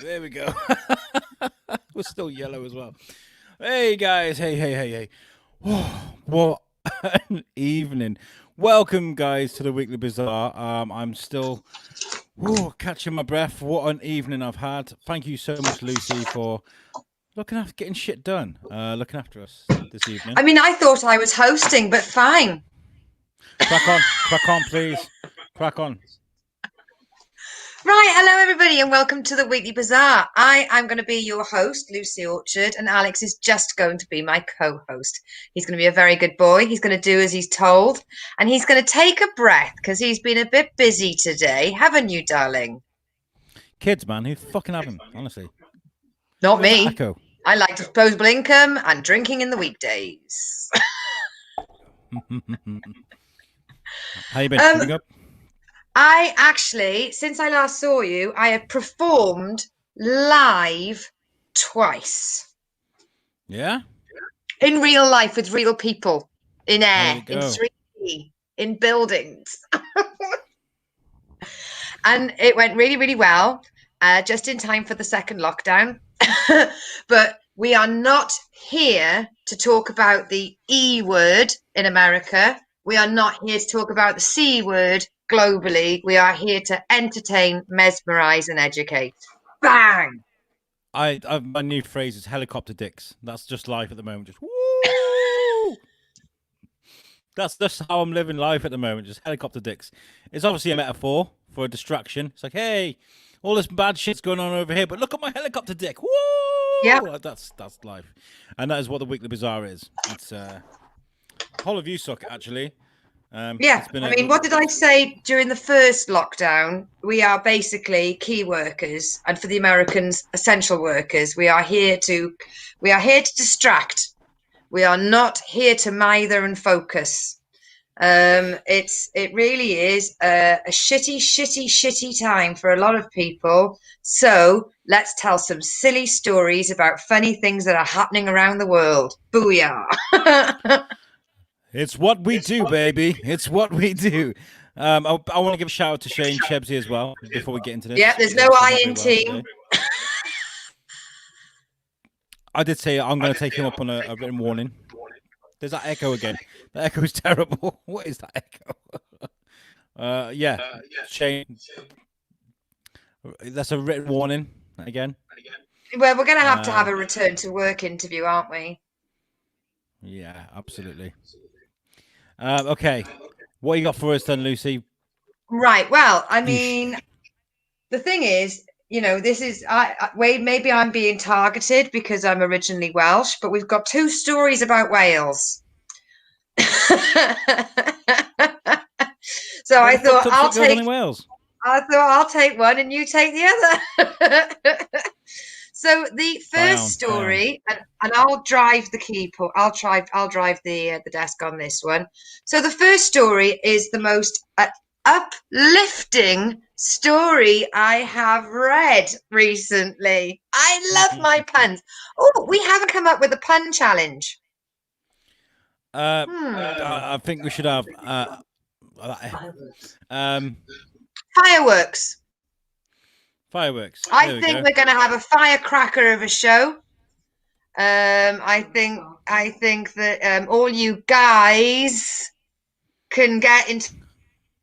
There we go. We're still yellow as well. Hey guys, hey. What an evening. Welcome guys to the Weekly Bazaar. I'm still catching my breath. What an evening I've had. Thank you so much, Lucy, for looking after getting shit done. Looking after us this evening. I mean, I thought I was hosting, but fine. Crack on, please. Crack on. Right, hello everybody, and welcome to the Weekly Bazaar. I am going to be your host, Lucy Orchard, and Alex is just going to be my co-host. He's going to be a very good boy. He's going to do as he's told, and he's going to take a breath because he's been a bit busy today, haven't you, darling? Kids, man, who fucking have them? Honestly, Not where's that me. echo? I like disposable income and drinking in the weekdays. How you been? You been good? I actually, since I last saw you, I have performed live twice. Yeah. In real life with real people, in How did air, it in go? 3D, in buildings. And it went really, really well, just in time for the second lockdown. But we are not here to talk about the E word in America. We are not here to talk about the C word globally. We are here to entertain, mesmerize, and educate. Bang! My new phrase is helicopter dicks. That's just life at the moment. Just woo. That's just how I'm living life at the moment. Just helicopter dicks. It's obviously a metaphor for a distraction. It's like, hey, all this bad shit's going on over here, but look at my helicopter dick. Woo! Yeah. That's life, and that is what the Weekly Bazaar is. It's whole of USUK actually. Yeah, I mean, what did I say during the first lockdown? We are basically key workers, and for the Americans, essential workers. We are here to distract. We are not here to mither and focus. It really is a shitty time for a lot of people. So let's tell some silly stories about funny things that are happening around the world. Booyah! It's what we do, baby. It's what we do. I want to give a shout out to Shane Chebsy as well before we get into this. Yeah, there's no Obviously I not very in well team. today. I did say I'm going to take him up on a written warning. There's that echo again. The echo is terrible. What is that echo? Yeah, Shane. That's a written warning again. Well, we're going to have a return to work interview, aren't we? Yeah, absolutely. Okay, what you got for us then, Lucy? Right. Well, I mean, the thing is, this is wait, maybe I'm being targeted because I'm originally Welsh, but we've got two stories about Wales. So What I the fuck thought up shit goes on in Wales? I'll take one and you take the other. So the first story, and I'll drive the keyboard. I'll drive the desk on this one. So the first story is the most uplifting story I have read recently. I love my puns. Oh, we haven't come up with a pun challenge. I think we should have Fireworks. fireworks. I think we're going to have a firecracker of a show. I think that all you guys can get in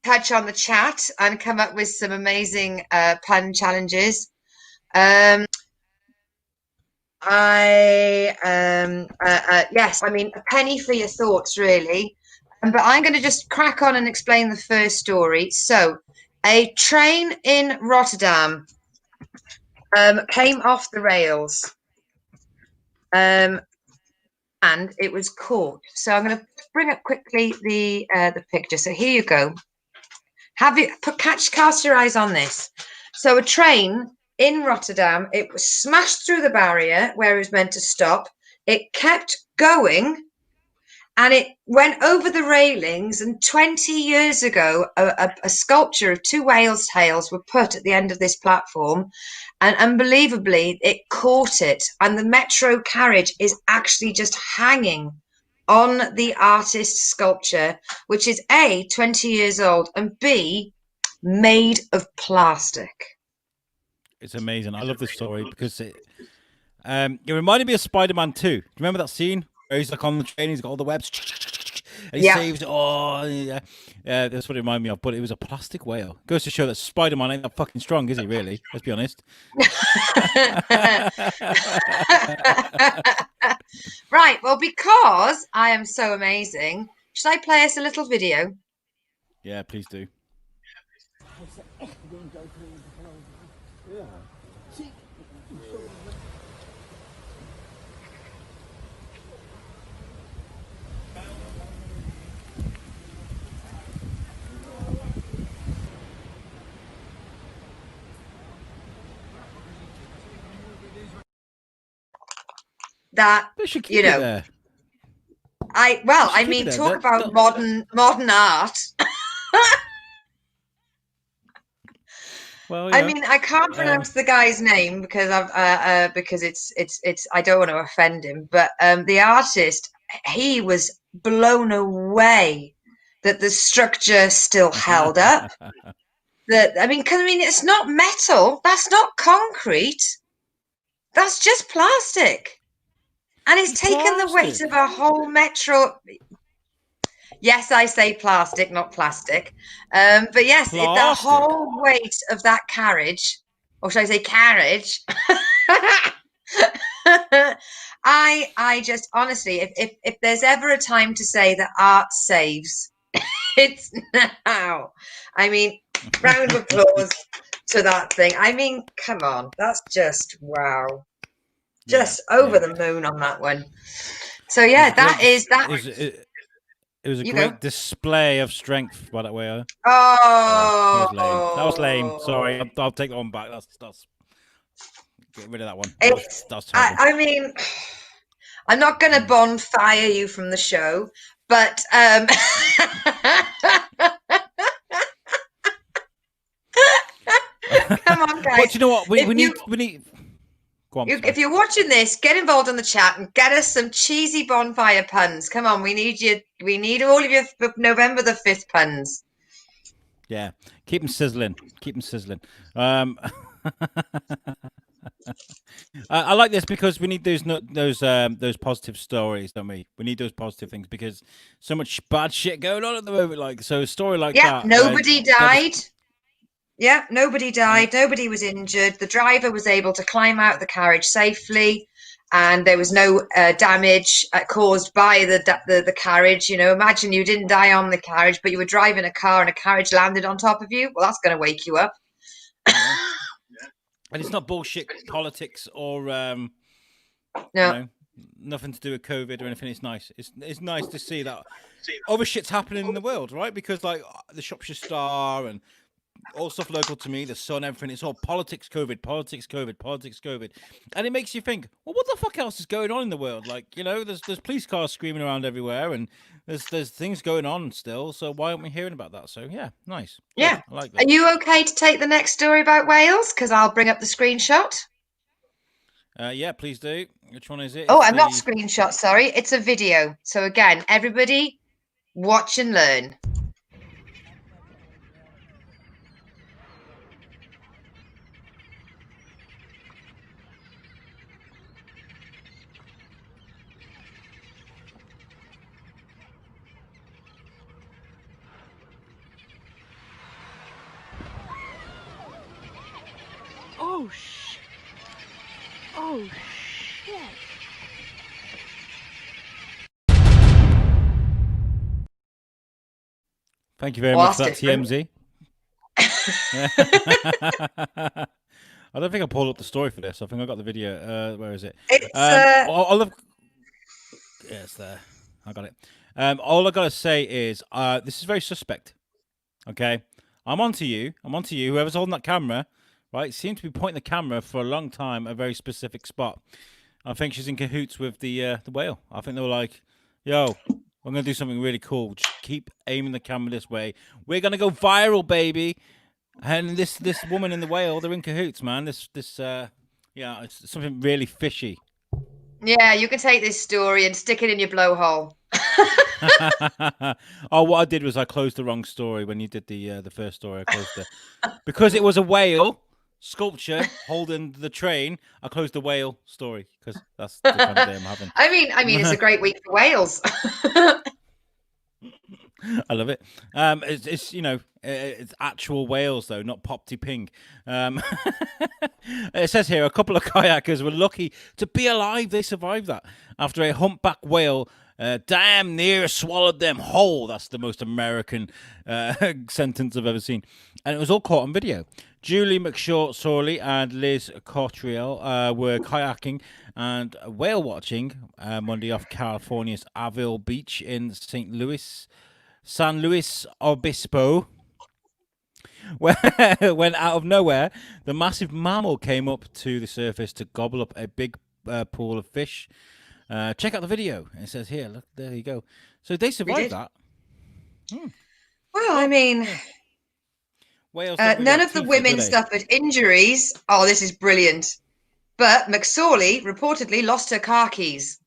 touch on the chat and come up with some amazing pun challenges. Yes, I mean, a penny for your thoughts, really. But I'm going to just crack on and explain the first story. So, a train in Rotterdam came off the rails. And it was caught. So I'm going to bring up quickly the picture. So here you go. Cast your eyes on this. So a train in Rotterdam, it was smashed through the barrier where it was meant to stop. It kept going and it went over the railings. And 20 years ago, a sculpture of two whales' tails were put at the end of this platform. And unbelievably, it caught it. And the metro carriage is actually just hanging on the artist's sculpture, which is A, 20 years old, and B, made of plastic. It's amazing. I love this story because it reminded me of Spider-Man 2. Do you remember that scene where he's like on the train, he's got all the webs, and he saves. Oh, yeah, that's what it reminded me of. But it was a plastic whale. Goes to show that Spider-Man ain't that fucking strong, is he? Really? Let's be honest. Right. Well, because I am so amazing, should I play us a little video? Yeah, please do. That, They should keep you it know, there. I mean, talk about modern art. Well, I mean, I can't pronounce the guy's name because because it's I don't want to offend him, but the artist, he was blown away that the structure still held up. That I mean, it's not metal. That's not concrete. That's just plastic. And it's taken the weight of a whole metro. Yes, I say plastic, not plastic. But yes, the whole weight of that carriage, or should I say carriage? I just honestly, if there's ever a time to say that art saves, it's now. I mean, round of applause to that thing. I mean, come on, that's just wow. Just over the moon on that one. So yeah, it was a great display of strength, by that way. Oh, that was lame. Sorry, I'll take that one back. That's get rid of that one. That's terrible. I mean, I'm not going to bonfire you from the show, but come on, guys. But you know what? We need. On, if you're watching this, get involved in the chat and get us some cheesy bonfire puns. Come on, we need you. We need all of your November the 5th puns. Yeah, keep them sizzling. Keep them sizzling. I like this because we need those positive stories, don't we? We need those positive things because so much bad shit going on at the moment. Like, so a story like that. Nobody died. Yeah, nobody died. Nobody was injured. The driver was able to climb out of the carriage safely, and there was no damage caused by the carriage. You know, imagine you didn't die on the carriage, but you were driving a car and a carriage landed on top of you. Well, that's going to wake you up. Yeah. And it's not bullshit politics or no, you know, nothing to do with COVID or anything. It's nice. It's nice to see that other shit's happening in the world, right? Because like the Shropshire Star and all stuff local to me, the Sun, everything. It's all politics, COVID, politics, COVID, politics, COVID, and it makes you think, well, what the fuck else is going on in the world? Like, you know, there's police cars screaming around everywhere, and there's things going on still. So why aren't we hearing about that? So yeah, nice. Good. Yeah, I like that. Are you okay to take the next story about Wales? Because I'll bring up the screenshot. Yeah, please do. Which one is it? Oh, I'm not screenshot. Sorry, it's a video. So again, everybody, watch and learn. Oh, shit. Oh, shit. Thank you very much for that, TMZ. I don't think I pulled up the story for this. I think I got the video. Where is it? It's yeah, it's there. I got it. All I gotta say is, this is very suspect. Okay, I'm onto you. Whoever's holding that camera, right, seems to be pointing the camera for a long time at a very specific spot. I think she's in cahoots with the whale. I think they were like, "Yo, I'm gonna do something really cool. Just keep aiming the camera this way. We're gonna go viral, baby." And this woman in the whale, they're in cahoots, man. Yeah, it's something really fishy. Yeah, you can take this story and stick it in your blowhole. Oh, what I did was I closed the wrong story when you did the first story. I closed it because it was a whale. sculpture holding the train. I closed the whale story because that's the kind of day I'm having. I mean, it's a great week for whales. I love it. It's it's actual whales though, not Popty Ping. It says here a couple of kayakers were lucky to be alive. They survived that after a humpback whale damn near swallowed them whole. That's the most American sentence I've ever seen, and it was all caught on video. Julie McShort-Sorley and Liz Cottrell were kayaking and whale watching Monday off California's Avil Beach in San Luis Obispo, when out of nowhere, the massive mammal came up to the surface to gobble up a big pool of fish. Check out the video. It says here, look, there you go. So they survived that. Well, I mean, whales none of the women suffered injuries. Oh, this is brilliant. But McSorley reportedly lost her car keys.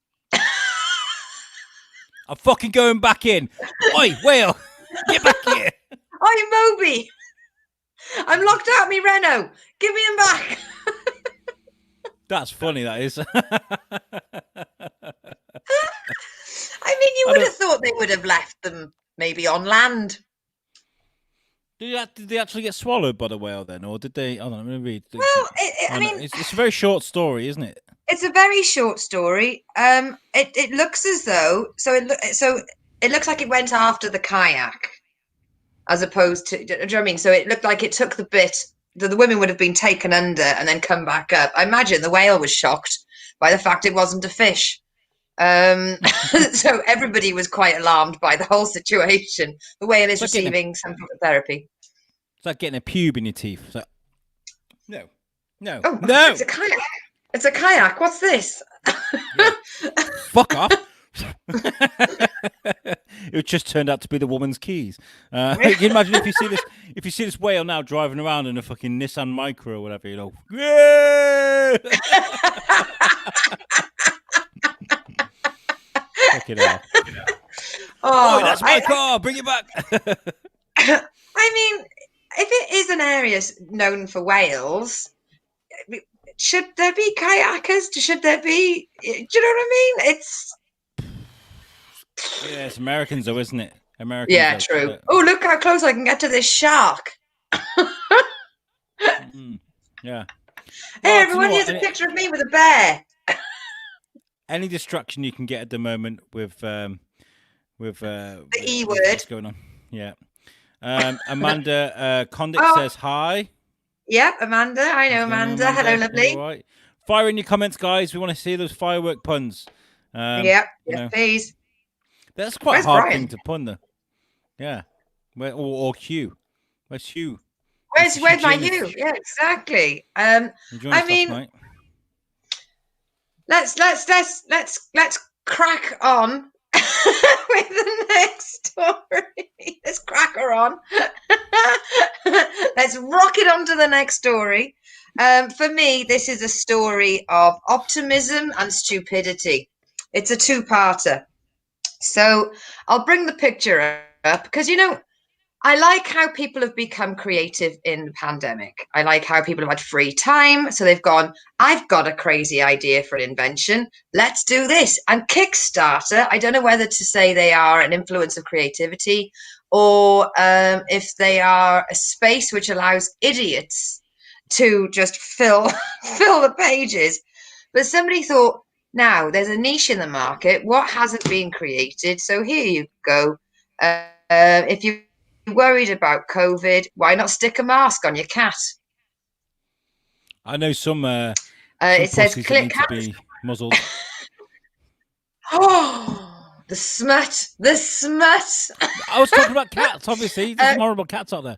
I'm fucking going back in. Oi, whale, get back here. Oi, Moby. I'm locked out, me Renault. Give me them back. That's funny, that is. I mean, you would have thought they would have left them maybe on land. Did they actually get swallowed by the whale then, or did they? Hold on, I'm going to read. Well, I mean, it's a very short story, isn't it? It's a very short story. It looks as though it looks like it went after the kayak, as opposed to. Do you know what I mean? So it looked like it took the bit that the women would have been taken under and then come back up. I imagine the whale was shocked by the fact it wasn't a fish. So everybody was quite alarmed by the whole situation. The whale is receiving some sort of therapy. It's like getting a pube in your teeth. So, no. Oh, no! It's a kayak. It's a kayak. What's this? Yeah. Fuck off. It just turned out to be the woman's keys. Can you imagine if you see this whale now driving around in a fucking Nissan Micra or whatever, you know? Yeah! Fuck it out. Oh, that's my car. Bring it back. I mean, if it is an area known for whales, should there be kayakers? Should there be? Do you know what I mean? Yeah, it's Americans though, isn't it? Americans. Yeah, true. Oh, look how close I can get to this shark. Yeah. Hey, everyone, here's a picture of me with a bear. Any distraction you can get at the moment with the E word. What's going on? Yeah. Amanda Condic says hi. Yep, Amanda. I know Amanda. Hello, lovely. All right. Fire in your comments, guys. We want to see those firework puns. Yes, please. That's quite a hard thing to pun, though. Yeah. Or Hugh. Where's Hugh? Where's my Hugh? Yeah, exactly. I mean, let's crack on with the next story. Let's crack her on. Let's rock it on to the next story. For me, this is a story of optimism and stupidity. It's a two-parter. So I'll bring the picture up because, you know, I like how people have become creative in the pandemic. I like how people have had free time. So they've gone, I've got a crazy idea for an invention. Let's do this. And Kickstarter, I don't know whether to say they are an influence of creativity or if they are a space which allows idiots to just fill the pages. But somebody thought, now there's a niche in the market. What hasn't been created? So here you go. If you're worried about COVID, why not stick a mask on your cat? I know some it says click to be muzzled. Oh, the smut. I was talking about cats, obviously. There's some horrible cats out there.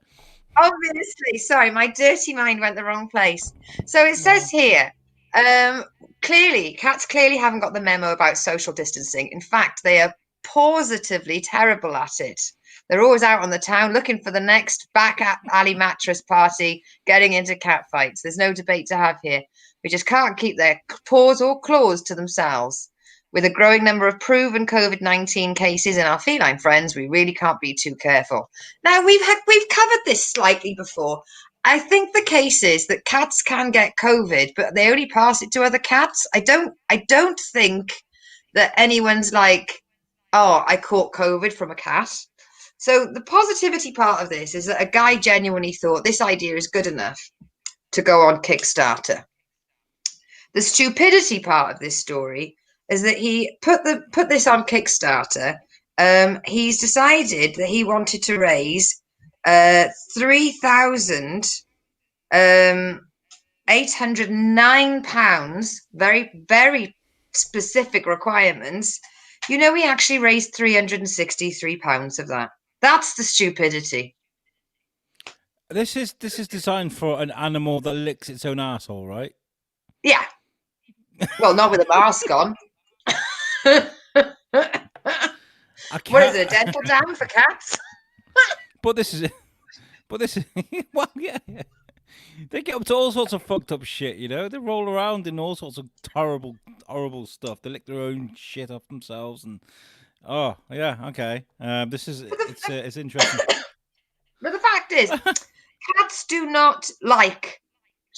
Obviously, sorry, my dirty mind went the wrong place. So it says here, cats clearly haven't got the memo about social distancing. In fact, they are positively terrible at it. They're always out on the town looking for the next back alley mattress party, getting into cat fights. There's no debate to have here. We just can't keep their paws or claws to themselves. With a growing number of proven COVID-19 cases in our feline friends, we really can't be too careful. Now, we've covered this slightly before. I think the case is that cats can get COVID, but they only pass it to other cats. I don't think that anyone's like, oh, I caught COVID from a cat. So the positivity part of this is that a guy genuinely thought this idea is good enough to go on Kickstarter. The stupidity part of this story is that he put this on Kickstarter. He's decided that he wanted to raise £3,809. Very, very specific requirements. You know, he actually raised £363 of that. That's the stupidity. This is designed for an animal that licks its own asshole, right? Yeah. Well, not with a mask on. What is it, a dental dam for cats? But this is well, yeah. They get up to all sorts of fucked up shit, you know. They roll around in all sorts of horrible stuff. They lick their own shit off themselves, and oh yeah, okay. It's interesting. But the fact is, cats do not like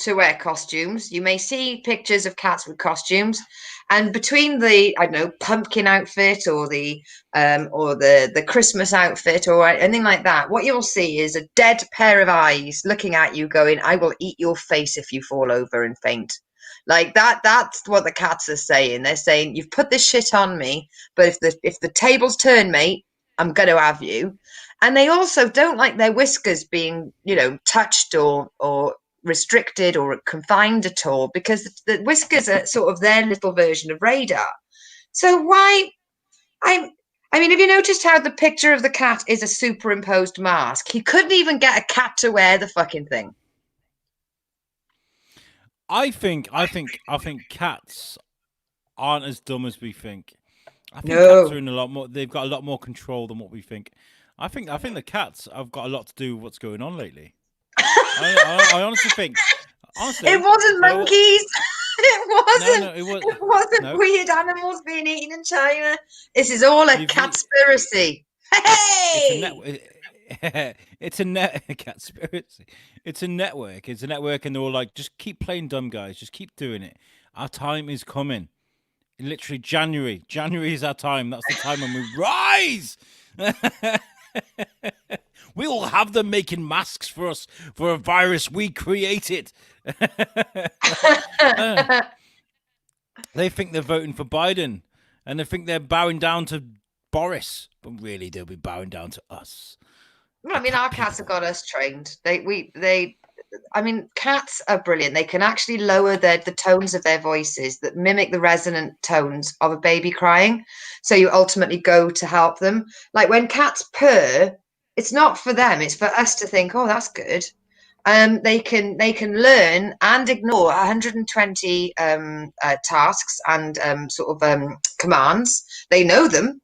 to wear costumes. You may see pictures of cats with costumes, and between the pumpkin outfit or the Christmas outfit or anything like that, what you'll see is a dead pair of eyes looking at you, going, "I will eat your face if you fall over and faint." Like that. That's what the cats are saying. They're saying, "You've put this shit on me, but if the tables turn, mate, I'm going to have you." And they also don't like their whiskers being, touched or restricted or confined at all, because the whiskers are sort of their little version of radar. So why? I mean, have you noticed how the picture of the cat is a superimposed mask? He couldn't even get a cat to wear the fucking thing. I think cats aren't as dumb as we think. I think No. cats are in a lot more. They've got a lot more control than what we think. I think the cats have got a lot to do with what's going on lately. I honestly think. Honestly, it wasn't monkeys. It wasn't no. weird animals being eaten in China. This is all a catspiracy. Hey! It's a catspiracy. It's a network. It's a network, and they're all like, just keep playing dumb, guys. Just keep doing it. Our time is coming. Literally January. January is our time. That's the time when we rise. We will have them making masks for us for a virus we created. They think they're voting for Biden, and they think they're bowing down to Boris, but really they'll be bowing down to us. Well, I mean, our cats have got us trained. Cats are brilliant. They can actually lower the tones of their voices that mimic the resonant tones of a baby crying. So you ultimately go to help them. Like when cats purr, it's not for them. It's for us to think, oh, that's good. They can learn and ignore 120 tasks and commands. They know them.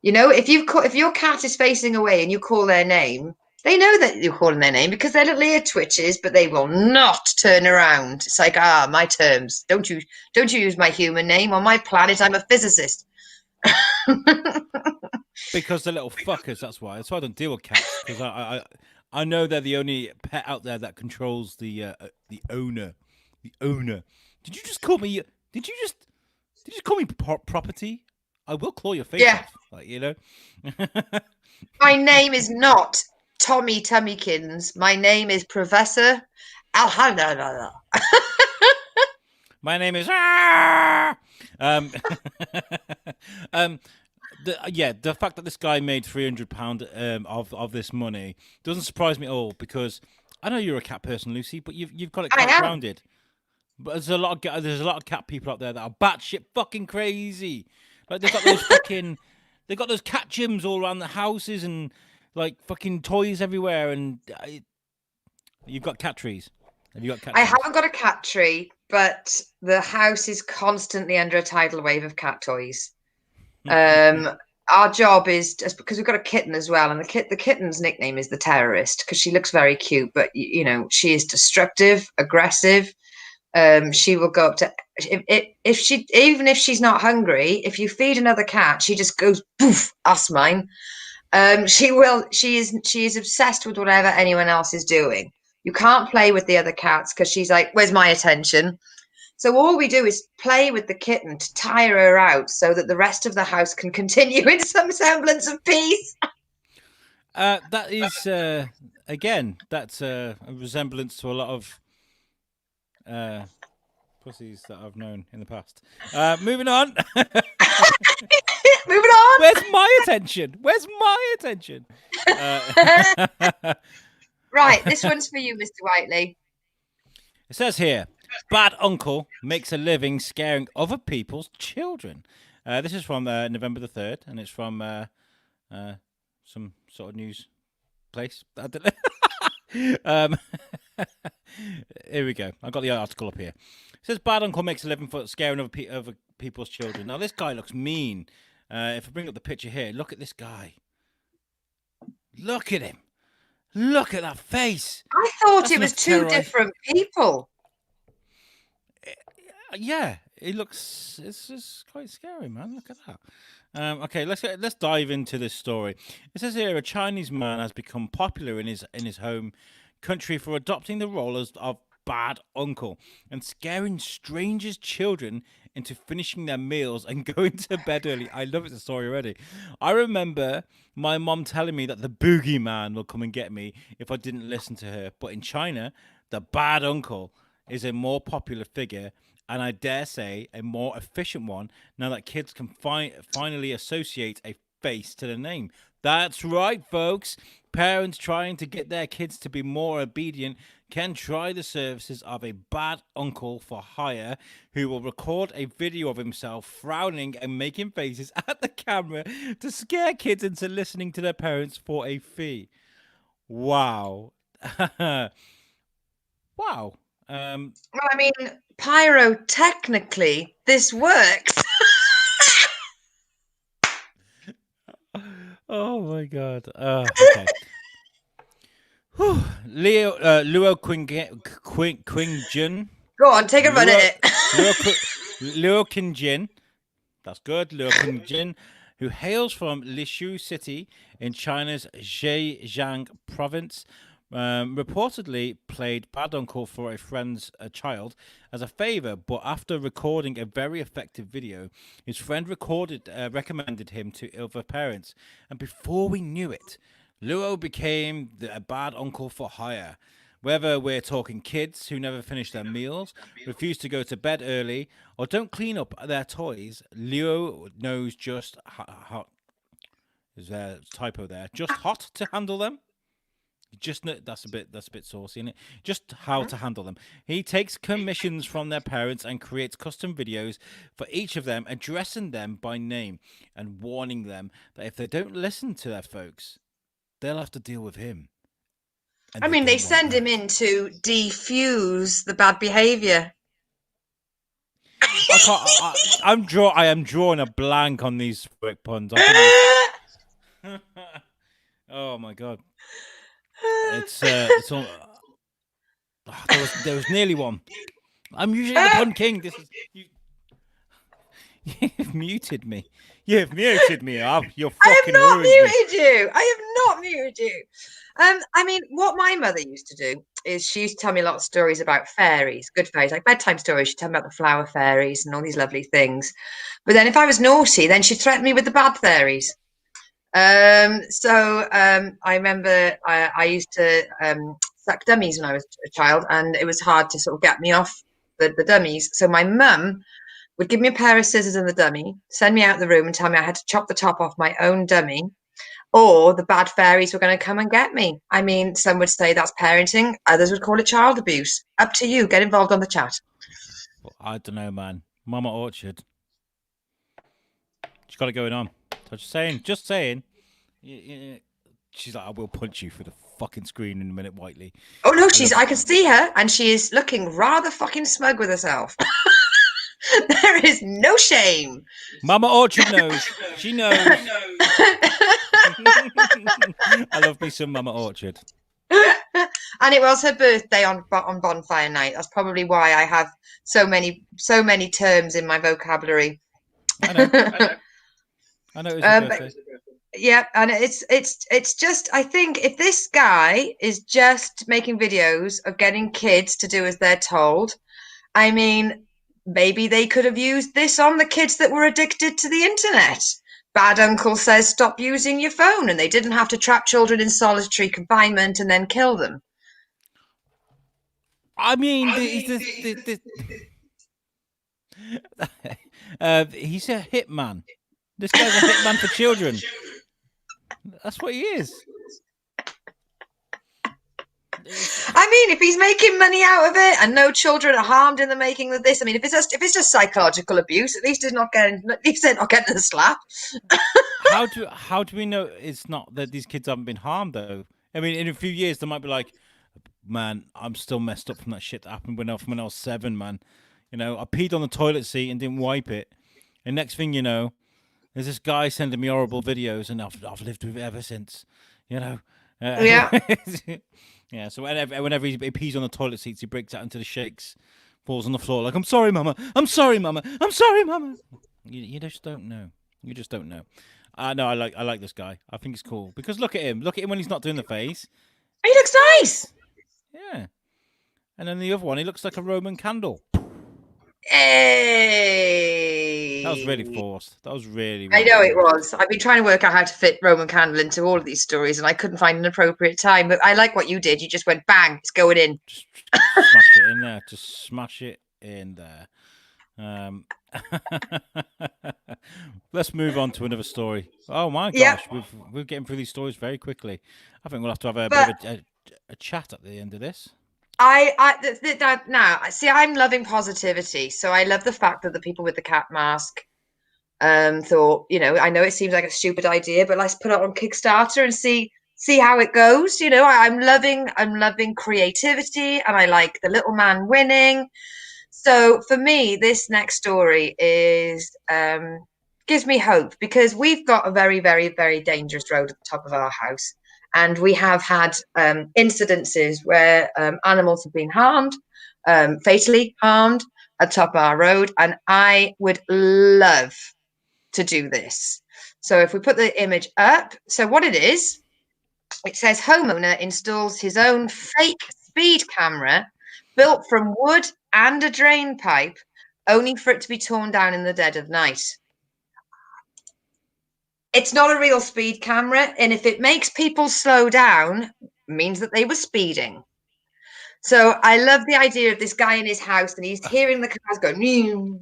You know, if your cat is facing away and you call their name, they know that you're calling their name because their little ear twitches, but they will not turn around. It's like, my terms. Don't you use my human name on my planet? I'm a physicist. Because they're little fuckers. That's why. That's why I don't deal with cats, because I know they're the only pet out there that controls the owner. The owner. Did you just call me? Did you just call me property? I will claw your face off, like, you know. My name is not Tommy Tummykins. My name is Professor Alhamdulillah. My name is the fact that this guy made £300 of this money doesn't surprise me at all, because I know you're a cat person, Lucy, but you've got it quite grounded. But there's a lot of cat people out there that are batshit fucking crazy. Like they've got those cat gyms all around the houses and like fucking toys everywhere. And you've got cat trees. Have you got cat trees? I haven't got a cat tree, but the house is constantly under a tidal wave of cat toys. Our job is just because we've got a kitten as well, and the kitten's nickname is the Terrorist because she looks very cute, but she is destructive, aggressive. She will go up to even if she's not hungry, if you feed another cat, she just goes poof, that's mine. She is obsessed with whatever anyone else is doing. You can't play with the other cats because she's like, where's my attention? So all we do is play with the kitten to tire her out so that the rest of the house can continue in some semblance of peace. That is, again, that's a resemblance to a lot of pussies that I've known in the past. Moving on. Moving on. Where's my attention? Where's my attention? Right, this one's for you, Mr. Whiteley. It says here, bad uncle makes a living scaring other people's children. This is from November the 3rd, and it's from some sort of news place. I don't know. Here we go. I've got the article up here. It says, bad uncle makes a living for scaring other people's children. Now, this guy looks mean. If I bring up the picture here, look at this guy. Look at him. Look at that face. I thought it was two different people. Yeah, it looks. It's just quite scary, man. Look at that. Okay, let's dive into this story. It says here, a Chinese man has become popular in his home country for adopting the role of bad uncle and scaring strangers' children into finishing their meals and going to bed early. I love the story already. I remember my mom telling me that the boogeyman will come and get me if I didn't listen to her. But in China, the bad uncle is a more popular figure, and I dare say a more efficient one now that kids can finally associate a face to the name. That's right, folks. Parents trying to get their kids to be more obedient can try the services of a bad uncle for hire who will record a video of himself frowning and making faces at the camera to scare kids into listening to their parents for a fee. Wow. Wow. Well, I mean, pyrotechnically, this works. Oh my god. Okay. Luo Qingjin. Go on, take a run at it. Luo Qingjin. That's good. Luo Qingjin, who hails from Lishu City in China's Zhejiang province, reportedly played bad uncle for a friend's child as a favor, but after recording a very effective video, his friend recommended him to other parents, and before we knew it, Luo became a bad uncle for hire. Whether we're talking kids who never finish their meals, refuse to go to bed early, or don't clean up their toys, Luo knows just how. Is there a typo there? Just hot to handle them. Just that's a bit saucy, isn't it? Just how to handle them. He takes commissions from their parents and creates custom videos for each of them, addressing them by name and warning them that if they don't listen to their folks, they'll have to deal with him. I mean, they send him in to defuse the bad behavior. I am drawing a blank on these quick puns. Oh my god. It's all. Oh, there was nearly one. I'm usually the pun king. This is you. You've muted me. You've muted me. You're fucking. I have not muted you. I have not muted you. I mean, what my mother used to do is she used to tell me a lot of stories about fairies, good fairies, like bedtime stories. She'd tell me about the flower fairies and all these lovely things. But then if I was naughty, then she'd threaten me with the bad fairies. I remember I used to suck dummies when I was a child, and it was hard to sort of get me off the dummies. So my mum would give me a pair of scissors and the dummy, send me out of the room and tell me I had to chop the top off my own dummy, or the bad fairies were going to come and get me. I mean, some would say that's parenting, others would call it child abuse. Up to you. Get involved on the chat. Well, I don't know, man. Mama Orchard. She's got it going on. So just saying. Yeah. She's like, I will punch you through the fucking screen in a minute, Whiteley. Oh no, I can see her, and she is looking rather fucking smug with herself. There is no shame. Mama Orchard knows. She knows. I love me some Mama Orchard. And it was her birthday on bonfire night. That's probably why I have so many terms in my vocabulary. I know. I know it was her birthday. Yeah, and it's just, I think if this guy is just making videos of getting kids to do as they're told, I mean, maybe they could have used this on the kids that were addicted to the internet. Bad uncle says stop using your phone, and they didn't have to trap children in solitary confinement and then kill them. I mean, he's a hitman. This guy's a hitman for children. That's what he is. I mean, if he's making money out of it and no children are harmed in the making of this, I mean, if it's just psychological abuse, at least they're not getting a slap. How do we know it's not that these kids haven't been harmed though? I mean, in a few years they might be like, man, I'm still messed up from that shit that happened when I was 7, man. You know, I peed on the toilet seat and didn't wipe it, and next thing you know, there's this guy sending me horrible videos, and I've lived with it ever since. You know. Yeah. Yeah. So whenever he pees on the toilet seats, he breaks out into the shakes, falls on the floor like, "I'm sorry, mama. I'm sorry, mama. I'm sorry, mama." You just don't know. You just don't know. No, I like this guy. I think he's cool because look at him. Look at him when he's not doing the face. He looks nice. Yeah. And then the other one, he looks like a Roman candle. Hey. That was really forced. That was really I know forced. it was. I've been trying to work out how to fit Roman candle into all of these stories, and I couldn't find an appropriate time. But I like what you did. You just went bang, it's going in. Just smash it in there. Just smash it in there. Let's move on to another story. Oh my gosh, we're getting through these stories very quickly. I think we'll have to have a bit of a chat at the end of this. Now, see, I'm loving positivity, so I love the fact that the people with the cat mask thought, you know, I know it seems like a stupid idea, but let's put it on Kickstarter and see how it goes. You know, I'm loving creativity, and I like the little man winning. So for me, this next story is gives me hope because we've got a very, very, very dangerous road at the top of our house. And we have had incidences where animals have been harmed, fatally harmed at the top of our road. And I would love to do this. So if we put the image up, so what it is, it says homeowner installs his own fake speed camera built from wood and a drain pipe, only for it to be torn down in the dead of night. It's not a real speed camera, and if it makes people slow down, it means that they were speeding. So I love the idea of this guy in his house, and he's hearing the cars go meow,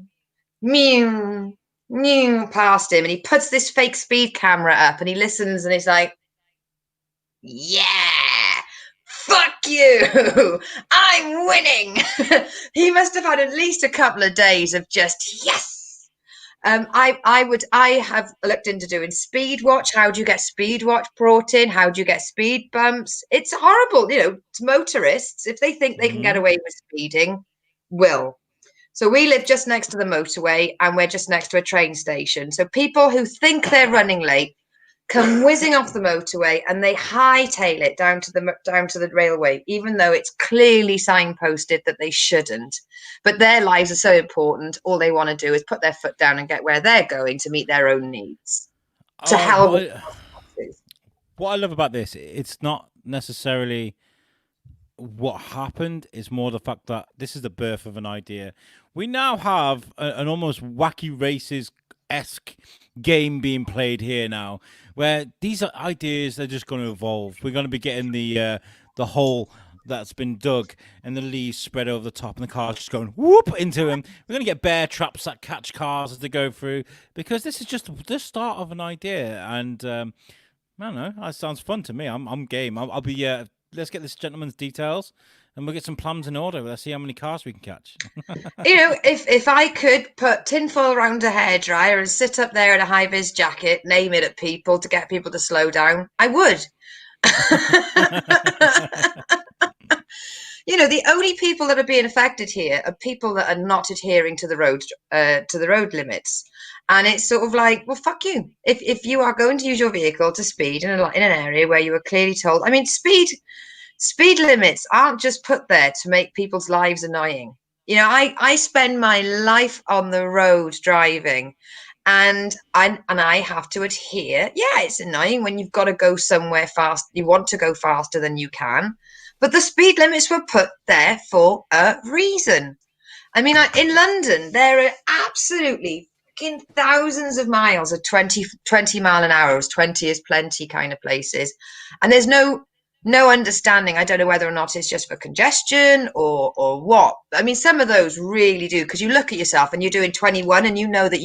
meow, meow past him, and he puts this fake speed camera up, and he listens, and he's like, "Yeah, fuck you, I'm winning." He must have had at least a couple of days of just yes. I have looked into doing speed watch. How do you get speed watch brought in? How do you get speed bumps? It's horrible, you know. It's motorists, if they think they can get away with speeding, will. So we live just next to the motorway, and we're just next to a train station. So people who think they're running late come whizzing off the motorway, and they hightail it down to the railway, even though it's clearly signposted that they shouldn't. But their lives are so important. All they want to do is put their foot down and get where they're going to meet their own needs. To hell. What I love about this, it's not necessarily what happened, it's more the fact that this is the birth of an idea. We now have an almost wacky races-esque game being played here now, where these are ideas, they're just going to evolve. We're going to be getting the hole that's been dug and the leaves spread over the top and the cars just going whoop into them. We're going to get bear traps that catch cars as they go through, because this is just the start of an idea. And I don't know, that sounds fun to me. I'm game. I'll be let's get this gentleman's details and we'll get some plans in order. Let's see how many cars we can catch. You know, if I could put tinfoil around a hairdryer and sit up there in a high-vis jacket, name it at people to get people to slow down, I would. You know, the only people that are being affected here are people that are not adhering to the road limits. And it's sort of like, well, fuck you. If you are going to use your vehicle to speed in an area where you were clearly told, I mean, speed limits aren't just put there to make people's lives annoying. You know, I spend my life on the road driving, and I have to adhere. Yeah, it's annoying when you've got to go somewhere fast. You want to go faster than you can, but the speed limits were put there for a reason. I mean, in London, there are absolutely thousands of miles of 20 mile an hour, 20 is plenty kind of places. And there's no understanding. I don't know whether or not it's just for congestion or what. I mean, some of those really do, because you look at yourself and you're doing 21 and you know that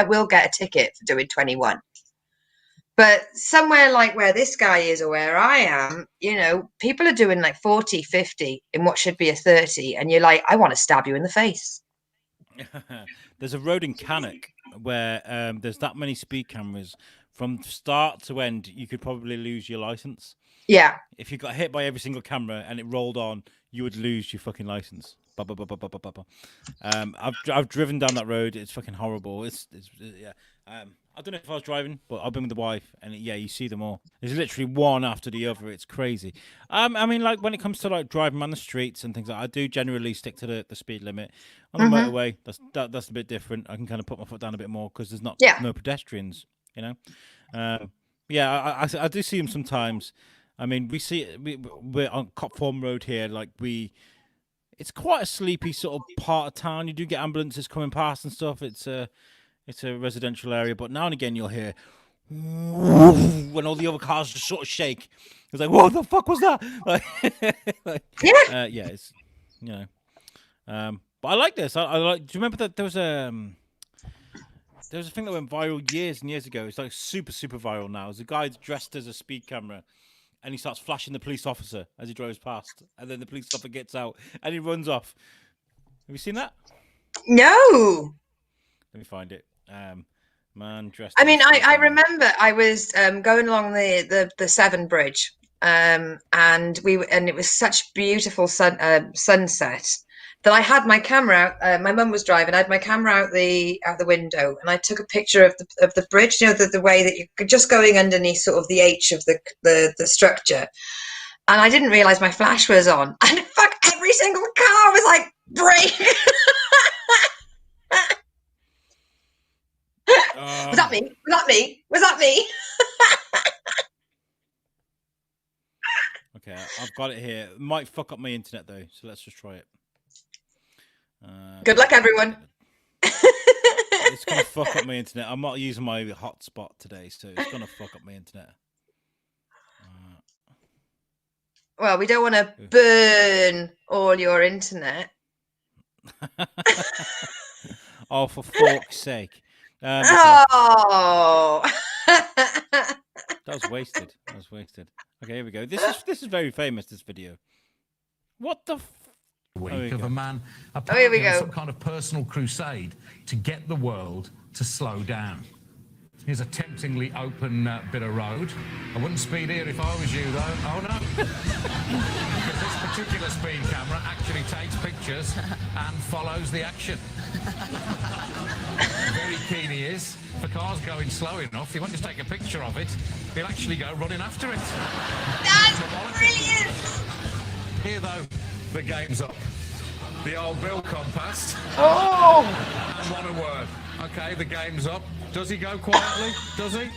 will get a ticket for doing 21. But somewhere like where this guy is or where I am, people are doing like 40, 50 in what should be a 30. And you're like, I want to stab you in the face. There's a road in Cannock where there's that many speed cameras. From start to end, you could probably lose your license. Yeah. If you got hit by every single camera and it rolled on, you would lose your fucking license. I've driven down that road. It's fucking horrible. It's yeah. I don't know if I was driving, but I've been with the wife, and yeah, you see them all. There's literally one after the other. It's crazy. I mean, like when it comes to like driving on the streets and things like that, I do generally stick to the speed limit. On the motorway, that's a bit different. I can kind of put my foot down a bit more because there's no pedestrians, Yeah, I do see them sometimes. I mean, we're on Copthorne Road here. Like it's quite a sleepy sort of part of town. You do get ambulances coming past and stuff. It's a residential area, but now and again you'll hear when all the other cars just sort of shake. It's like, what the fuck was that? Yeah, it's but I like this. I like. Do you remember that there was a thing that went viral years and years ago? It's like super viral now. It's a guy dressed as a speed camera, and he starts flashing the police officer as he drives past, and then the police officer gets out and he runs off. Have you seen that? No. Let me find it. Man dressed. I mean, I remember I was going along the Severn Bridge, and it was such beautiful sunset that I had my camera out. My mum was driving. I had my camera out the window, and I took a picture of the bridge. The way that you're just going underneath sort of the H of the structure, and I didn't realise my flash was on, and fuck, every single car was like brake. Was that me? Was that me? Okay, I've got it here. It might fuck up my internet though, so let's just try it. Good luck, everyone. It's gonna fuck up my internet. I'm not using my hotspot today, so it's gonna fuck up my internet. Well, we don't want to burn all your internet. Oh, for fork's sake. Oh. That was wasted. Okay, here we go. This is very famous, this video. What the week of a man here we go. some kind of personal crusade to get the world to slow down. Here's a temptingly open bit of road. I wouldn't speed here if I was you, though. Oh, no. Because this particular speed camera actually takes pictures and follows the action. Very keen he is. If a car's going slow enough, he won't just take a picture of it. He'll actually go running after it. That's brilliant. Here, though, the game's up. The old Bill compass. Oh! And what a word. Okay, the game's up. Does he go quietly? Does he? Look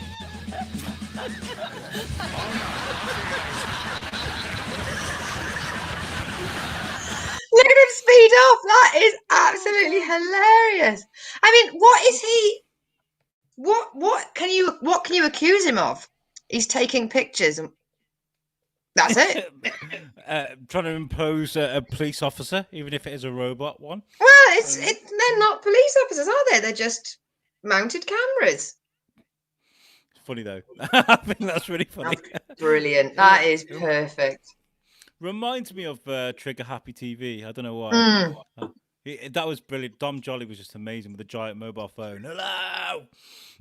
at him speed off. That is absolutely hilarious. I mean, what is he? What can you accuse him of? He's taking pictures. That's it. Trying to impose a police officer, even if it is a robot one. Well, they're not police officers, are they? They're just mounted cameras. It's funny though. I think that's really funny. That's brilliant. That is perfect. Reminds me of Trigger Happy TV. I don't know why. That was brilliant. Dom Jolly was just amazing with a giant mobile phone. Hello,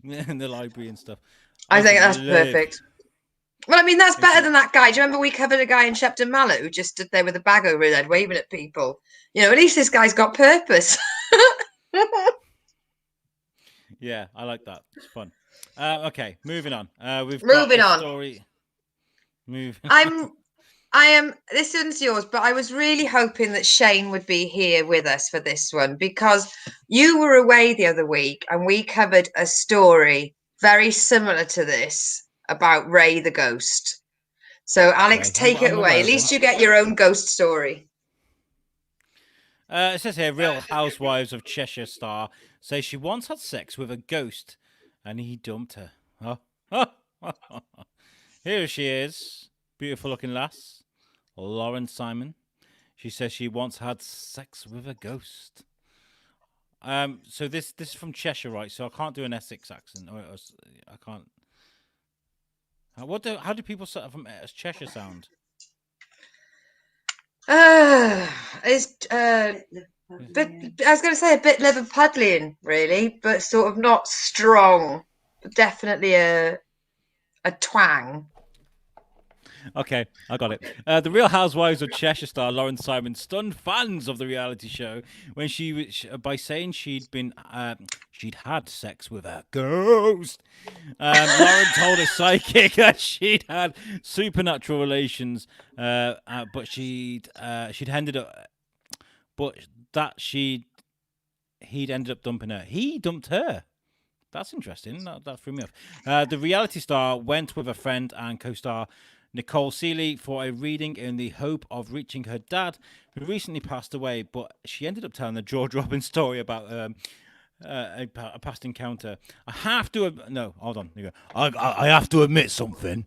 in the library and stuff. I think that's perfect. Well, I mean, that's better than that guy. Do you remember we covered a guy in Shepton Mallet who just stood there with a bag over his head waving at people? At least this guy's got purpose. Yeah, I like that. It's fun. Okay, moving on. We've moving got on. Story. Move. This one's yours, but I was really hoping that Shane would be here with us for this one because you were away the other week and we covered a story very similar to this about Ray the ghost. So, Alex, take it away. At least you get your own ghost story. It says here, Real Housewives of Cheshire star says she once had sex with a ghost and he dumped her. Here she is. Beautiful looking lass. Lauren Simon. She says she once had sex with a ghost. So this is from Cheshire, right? So I can't do an Essex accent. I can't. How do people from Cheshire sound? It's but I was going to say a bit Liverpudlian, really, but sort of not strong. Definitely a twang. Okay, I got it. The Real Housewives of Cheshire star Lauren Simon stunned fans of the reality show when by saying she'd had sex with a ghost. Lauren told a psychic that she'd had supernatural relations, but he'd ended up dumping her. He dumped her. That's interesting. That threw me off. The reality star went with a friend and co-star Nicole Seeley for a reading in the hope of reaching her dad, who recently passed away, but she ended up telling a jaw-dropping story about a past encounter. I have to... No, hold on. You go. I have to admit something.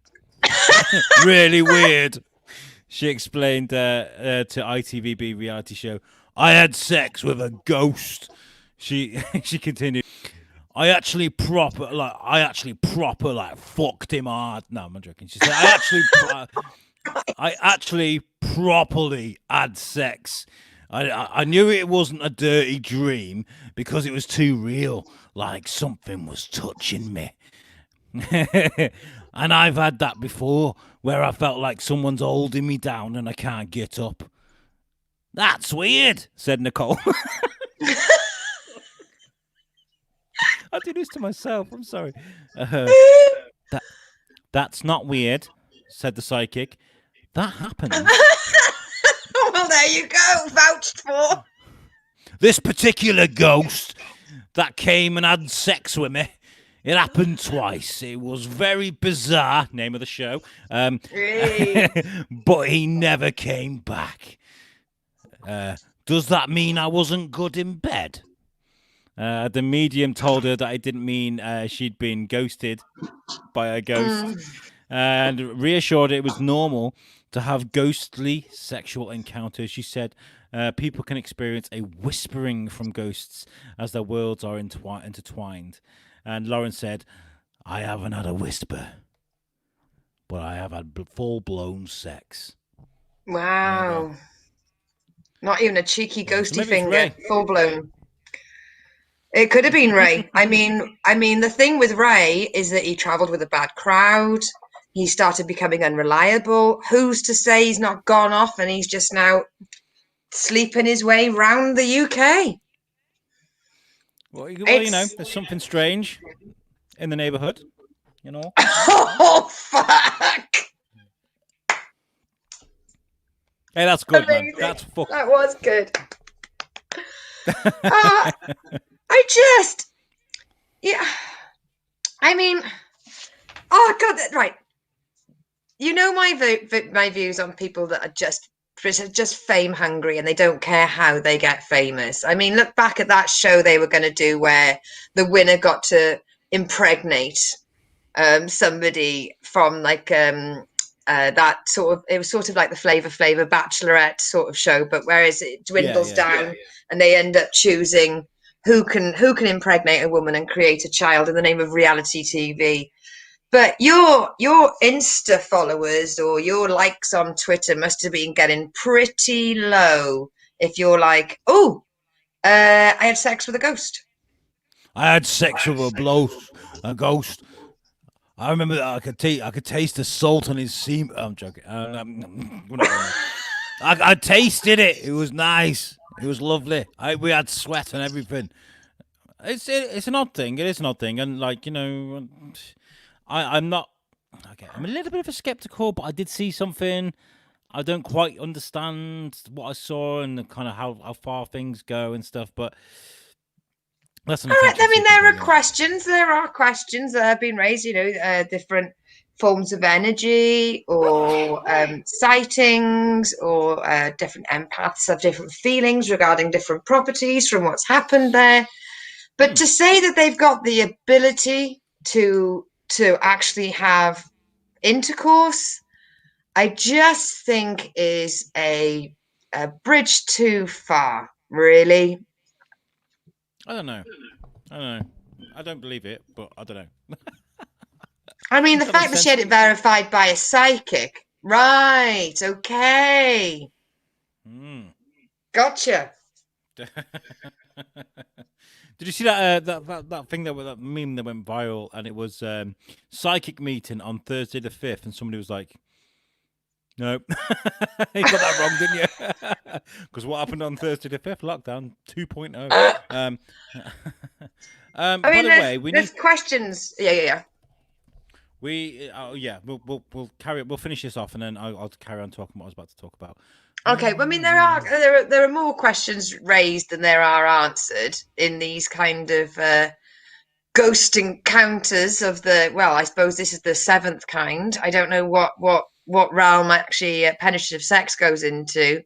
Really weird. She explained to ITVB reality show, I had sex with a ghost. She continued, I actually proper fucked him hard. No, I'm not joking. She said, I actually properly had sex. I knew it wasn't a dirty dream because it was too real, like something was touching me. And I've had that before, where I felt like someone's holding me down and I can't get up. That's weird, said Nicole. I do this to myself. I'm sorry. That's not weird, said the psychic. That happens. Well, there you go. Vouched for. This particular ghost that came and had sex with me, it happened twice. It was very bizarre, name of the show. But he never came back. Does that mean I wasn't good in bed? The medium told her that it didn't mean she'd been ghosted by a ghost, and reassured her it was normal to have ghostly sexual encounters. She said people can experience a whispering from ghosts as their worlds are intertwined. And Lauren said, I haven't had a whisper, but I have had full-blown sex. Wow. Not even a cheeky ghosty finger, full-blown. It could have been Ray. I mean, the thing with Ray is that he travelled with a bad crowd. He started becoming unreliable. Who's to say he's not gone off and he's just now sleeping his way round the UK? Well, you know, there's something strange in the neighbourhood, you know. Oh, fuck! Hey, that's good, man. That's fuck. That was good. I mean, oh God, right. You know my views on people that are just fame hungry and they don't care how they get famous. I mean, look back at that show they were going to do where the winner got to impregnate somebody from like that sort of, it was sort of like the Flavor Flav Bachelorette sort of show, but whereas it dwindles down and they end up choosing who can impregnate a woman and create a child in the name of reality TV. But your Insta followers or your likes on Twitter must have been getting pretty low if you're like, I had sex with a ghost. I had sex with a ghost. I remember that I could taste the salt on his semen. I'm joking. I tasted it. It was nice. It was lovely. We had sweat and everything. It's an odd thing. It is an odd thing, and like, you know, I'm not. Okay, I'm a little bit of a skeptical, but I did see something. I don't quite understand what I saw and kind of how far things go and stuff, but that's an all right. I mean, there are thing, questions. There are questions that have been raised. Different forms of energy, or sightings, or different empaths have different feelings regarding different properties from what's happened there. But to say that they've got the ability to actually have intercourse, I just think is a bridge too far, really. I don't know. I don't believe it, but I don't know. I mean, the fact that she had it verified by a psychic. Right, okay. Gotcha. Did you see that thing that meme that went viral, and it was psychic meeting on Thursday the 5th, and somebody was like, "Nope, you got that wrong, didn't you?" Because what happened on Thursday the 5th? Lockdown 2.0. By the way, there's questions. Yeah. We'll carry it. We'll finish this off, and then I'll carry on talking what I was about to talk about. Okay, well, I mean, there are more questions raised than there are answered in these kind of ghost encounters of the. Well, I suppose this is the 7th kind. I don't know what realm actually penetrative sex goes into.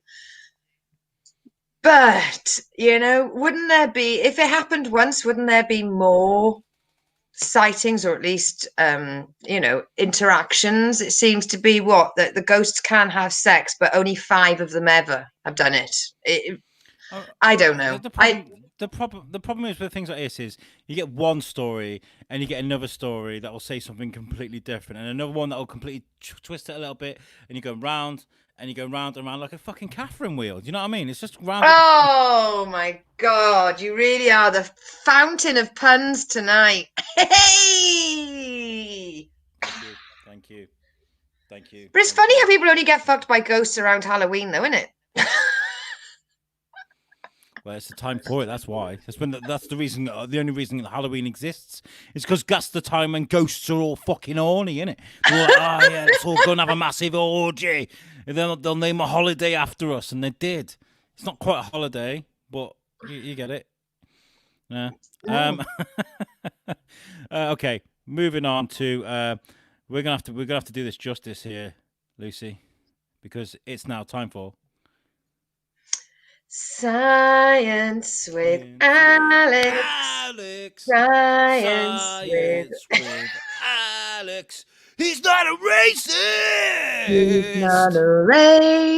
But wouldn't there be, if it happened once, wouldn't there be more sightings, or at least interactions? It seems to be that the ghosts can have sex, but only 5 of them ever have done it. I don't know. The problem is with things like this is you get one story and you get another story that will say something completely different, and another one that will completely twist it a little bit, and you go round and you go round and round like a fucking Catherine wheel. Do you know what I mean? It's just round. Oh my God, you really are the fountain of puns tonight. Hey! Thank you. But it's funny how people only get fucked by ghosts around Halloween, though, isn't it? Well, it's the time for it. That's why. That's the reason. The only reason that Halloween exists is because that's the time when ghosts are all fucking horny, innit? We're like, oh yeah, let's all go and have a massive orgy. And then they'll name a holiday after us, and they did. It's not quite a holiday, but you get it. Yeah. Okay. Moving on to we're gonna have to do this justice here, Lucy, because it's now time for Science with Alex. Science with Alex. He's not a racist. He's not a racist.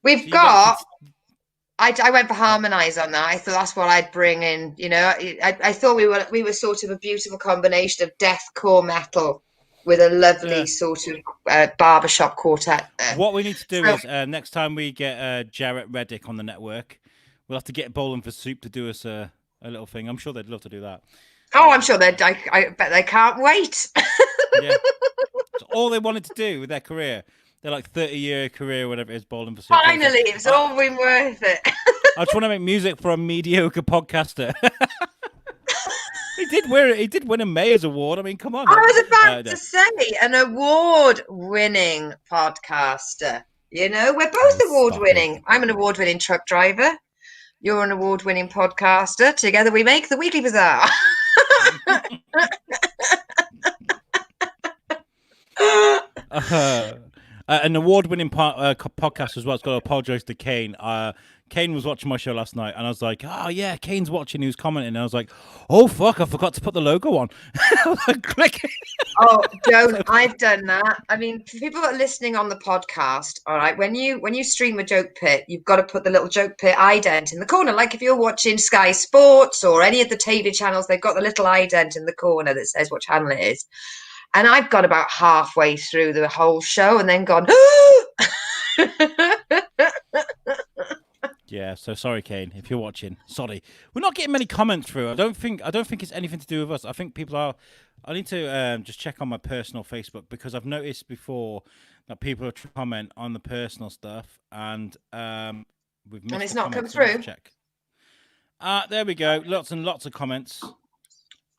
We've got. I went for harmonise on that. I thought that's what I'd bring in. I thought we were sort of a beautiful combination of deathcore metal with a lovely sort of barbershop quartet. What we need to do is next time we get Jarrett Reddick on the network, we'll have to get Bowling for Soup to do us a little thing. I'm sure they'd love to do that. Oh, I'm sure they'd. I bet they can't wait. Yeah, it's all they wanted to do with their career. They're like 30-year career, whatever it is, Bowling for Soup. Finally, it's all been worth it. I just want to make music for a mediocre podcaster. He did win a Mayor's Award. I mean, come on. I was about to say an award-winning podcaster. We're both award-winning. I'm an award-winning truck driver. You're an award-winning podcaster. Together we make the Weekly Bazaar. An award-winning podcast as well. It's got to apologise to Kane. Kane was watching my show last night, and I was like, "Oh yeah, Kane's watching." He was commenting, and I was like, "Oh fuck, I forgot to put the logo on." Click. Oh, don't! I've done that. I mean, for people that are listening on the podcast, all right, when you stream a Joke Pit, you've got to put the little Joke Pit ident in the corner. Like if you're watching Sky Sports or any of the TV channels, they've got the little ident in the corner that says what channel it is. And I've got about halfway through the whole show and then gone. Yeah, so sorry, Kane, if you're watching. Sorry, we're not getting many comments through. I don't think it's anything to do with us. I think people are. I need to just check on my personal Facebook, because I've noticed before that people are trying to comment on the personal stuff, and we've missed. And it's not come comments, through. Check. There we go. Lots and lots of comments,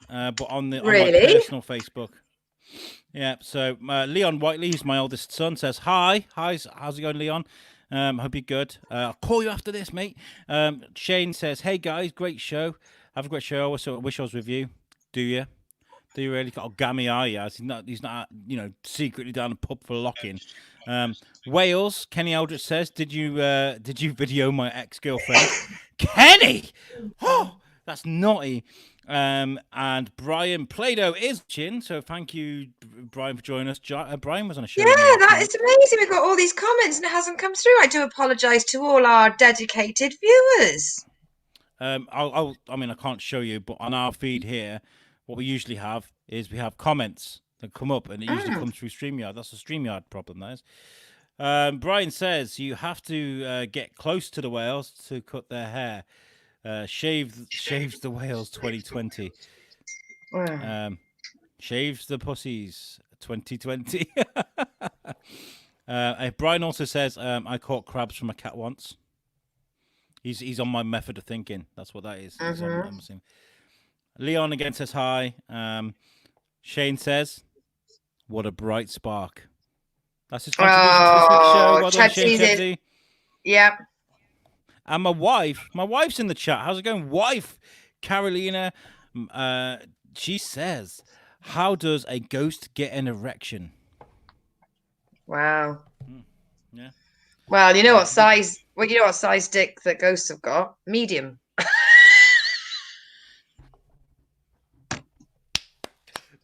but on my personal Facebook. Yeah. So Leon Whiteley, who's my oldest son, says hi. How's it going, Leon? Hope you're good. I'll call you after this, mate. Shane says, hey guys, great show. Have a great show. I wish I was with you. Do you? Do you really? Oh, Gammy, are you? He's not. Secretly down the pub for lock-in. Wales. Kenny Eldritch says, did you video my ex-girlfriend? Kenny. Oh, that's naughty. And Brian Plado is chin. So thank you, Brian, for joining us. Brian was on a show. Yeah, that is amazing. We've got all these comments and it hasn't come through. I do apologise to all our dedicated viewers. I can't show you, but on our feed here, what we usually have is we have comments that come up, and it usually comes through StreamYard. That's a StreamYard problem, that is. Brian says you have to get close to the whales to cut their hair. Shaves the whales 2020. Shaves the pussies 2020. Brian also says I caught crabs from a cat once. He's on my method of thinking. That's what that is. Leon again says hi. Shane says, "What a bright spark." That's his contribution to this week's show. Well done, Shane Chebsey. Yep. And my wife's in the chat. How's it going, wife? Carolina. She says, "How does a ghost get an erection?" Wow. Yeah. Well, you know what size? Well, you know what size dick that ghosts have got? Medium.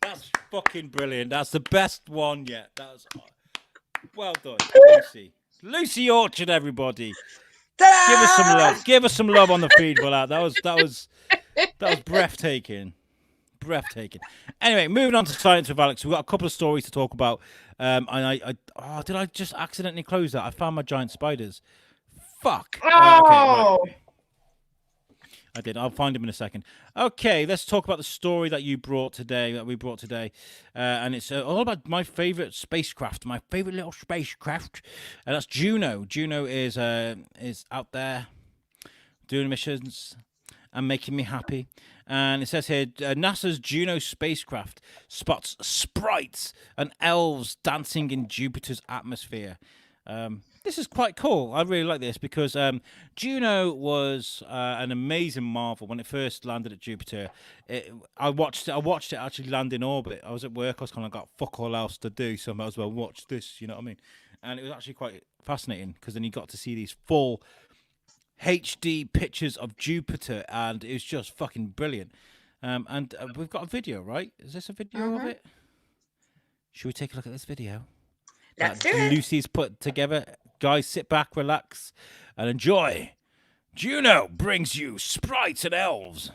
That's fucking brilliant. That's the best one yet. That's well done, Lucy. Lucy Orchard, everybody. Ta-da! Give us some love. Give us some love on the feed for that. That was breathtaking. Breathtaking. Anyway, moving on to Science with Alex. We've got a couple of stories to talk about. And did I just accidentally close that? I found my giant spiders. Fuck. Okay, right. I did. I'll find him in a second. Okay, let's talk about the story that we brought today. And it's all about my favorite spacecraft, my favorite little spacecraft. And that's Juno. Juno is out there doing missions and making me happy. And it says here, NASA's Juno spacecraft spots sprites and elves dancing in Jupiter's atmosphere. This is quite cool. I really like this because Juno was an amazing marvel when it first landed at Jupiter. I watched it actually land in orbit. I was at work. I was kind of got fuck all else to do, so I might as well watch this. You know what I mean? And it was actually quite fascinating because then you got to see these full HD pictures of Jupiter, and it was just fucking brilliant. And we've got a video, right? Is this a video of it? Should we take a look at this video? Let's do it. Lucy's put together. Guys, sit back, relax, and enjoy. Juno brings you sprites and elves.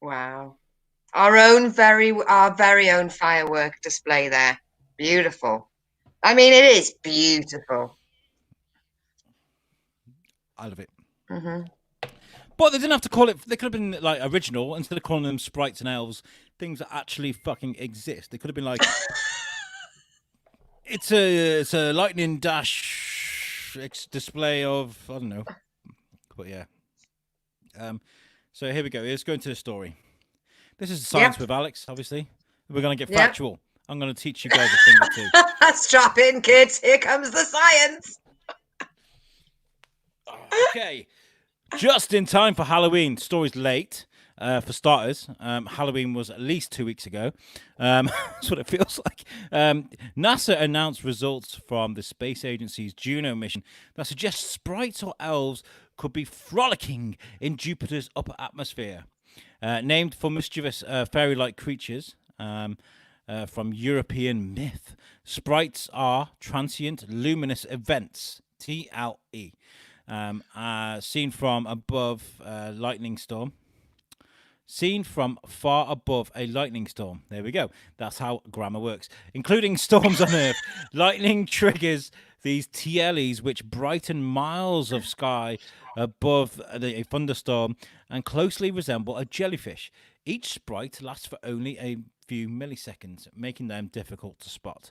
Wow. Our very own firework display there. Beautiful. I mean, it is beautiful. I love it. Mm-hmm. But they didn't have to call it. They could have been like original instead of calling them sprites and elves. Things that actually fucking exist. They could have been like, it's a lightning dash display of, I don't know. But yeah. So here we go. Let's go into the story. This is Science with Alex, obviously. We're going to get factual. I'm going to teach you guys a thing or two. Strap in, kids. Here comes the science. Okay. Just in time for Halloween. Story's late. For starters, Halloween was at least 2 weeks ago. That's what it feels like. NASA announced results from the space agency's Juno mission that suggests sprites or elves could be frolicking in Jupiter's upper atmosphere. Named for mischievous fairy-like creatures from European myth, sprites are transient luminous events, TLE, Seen from above lightning storm. Seen from far above a lightning storm. There we go. That's how grammar works. Including storms on Earth. Lightning triggers these TLEs, which brighten miles of sky above a thunderstorm and closely resemble a jellyfish. Each sprite lasts for only a few milliseconds, making them difficult to spot.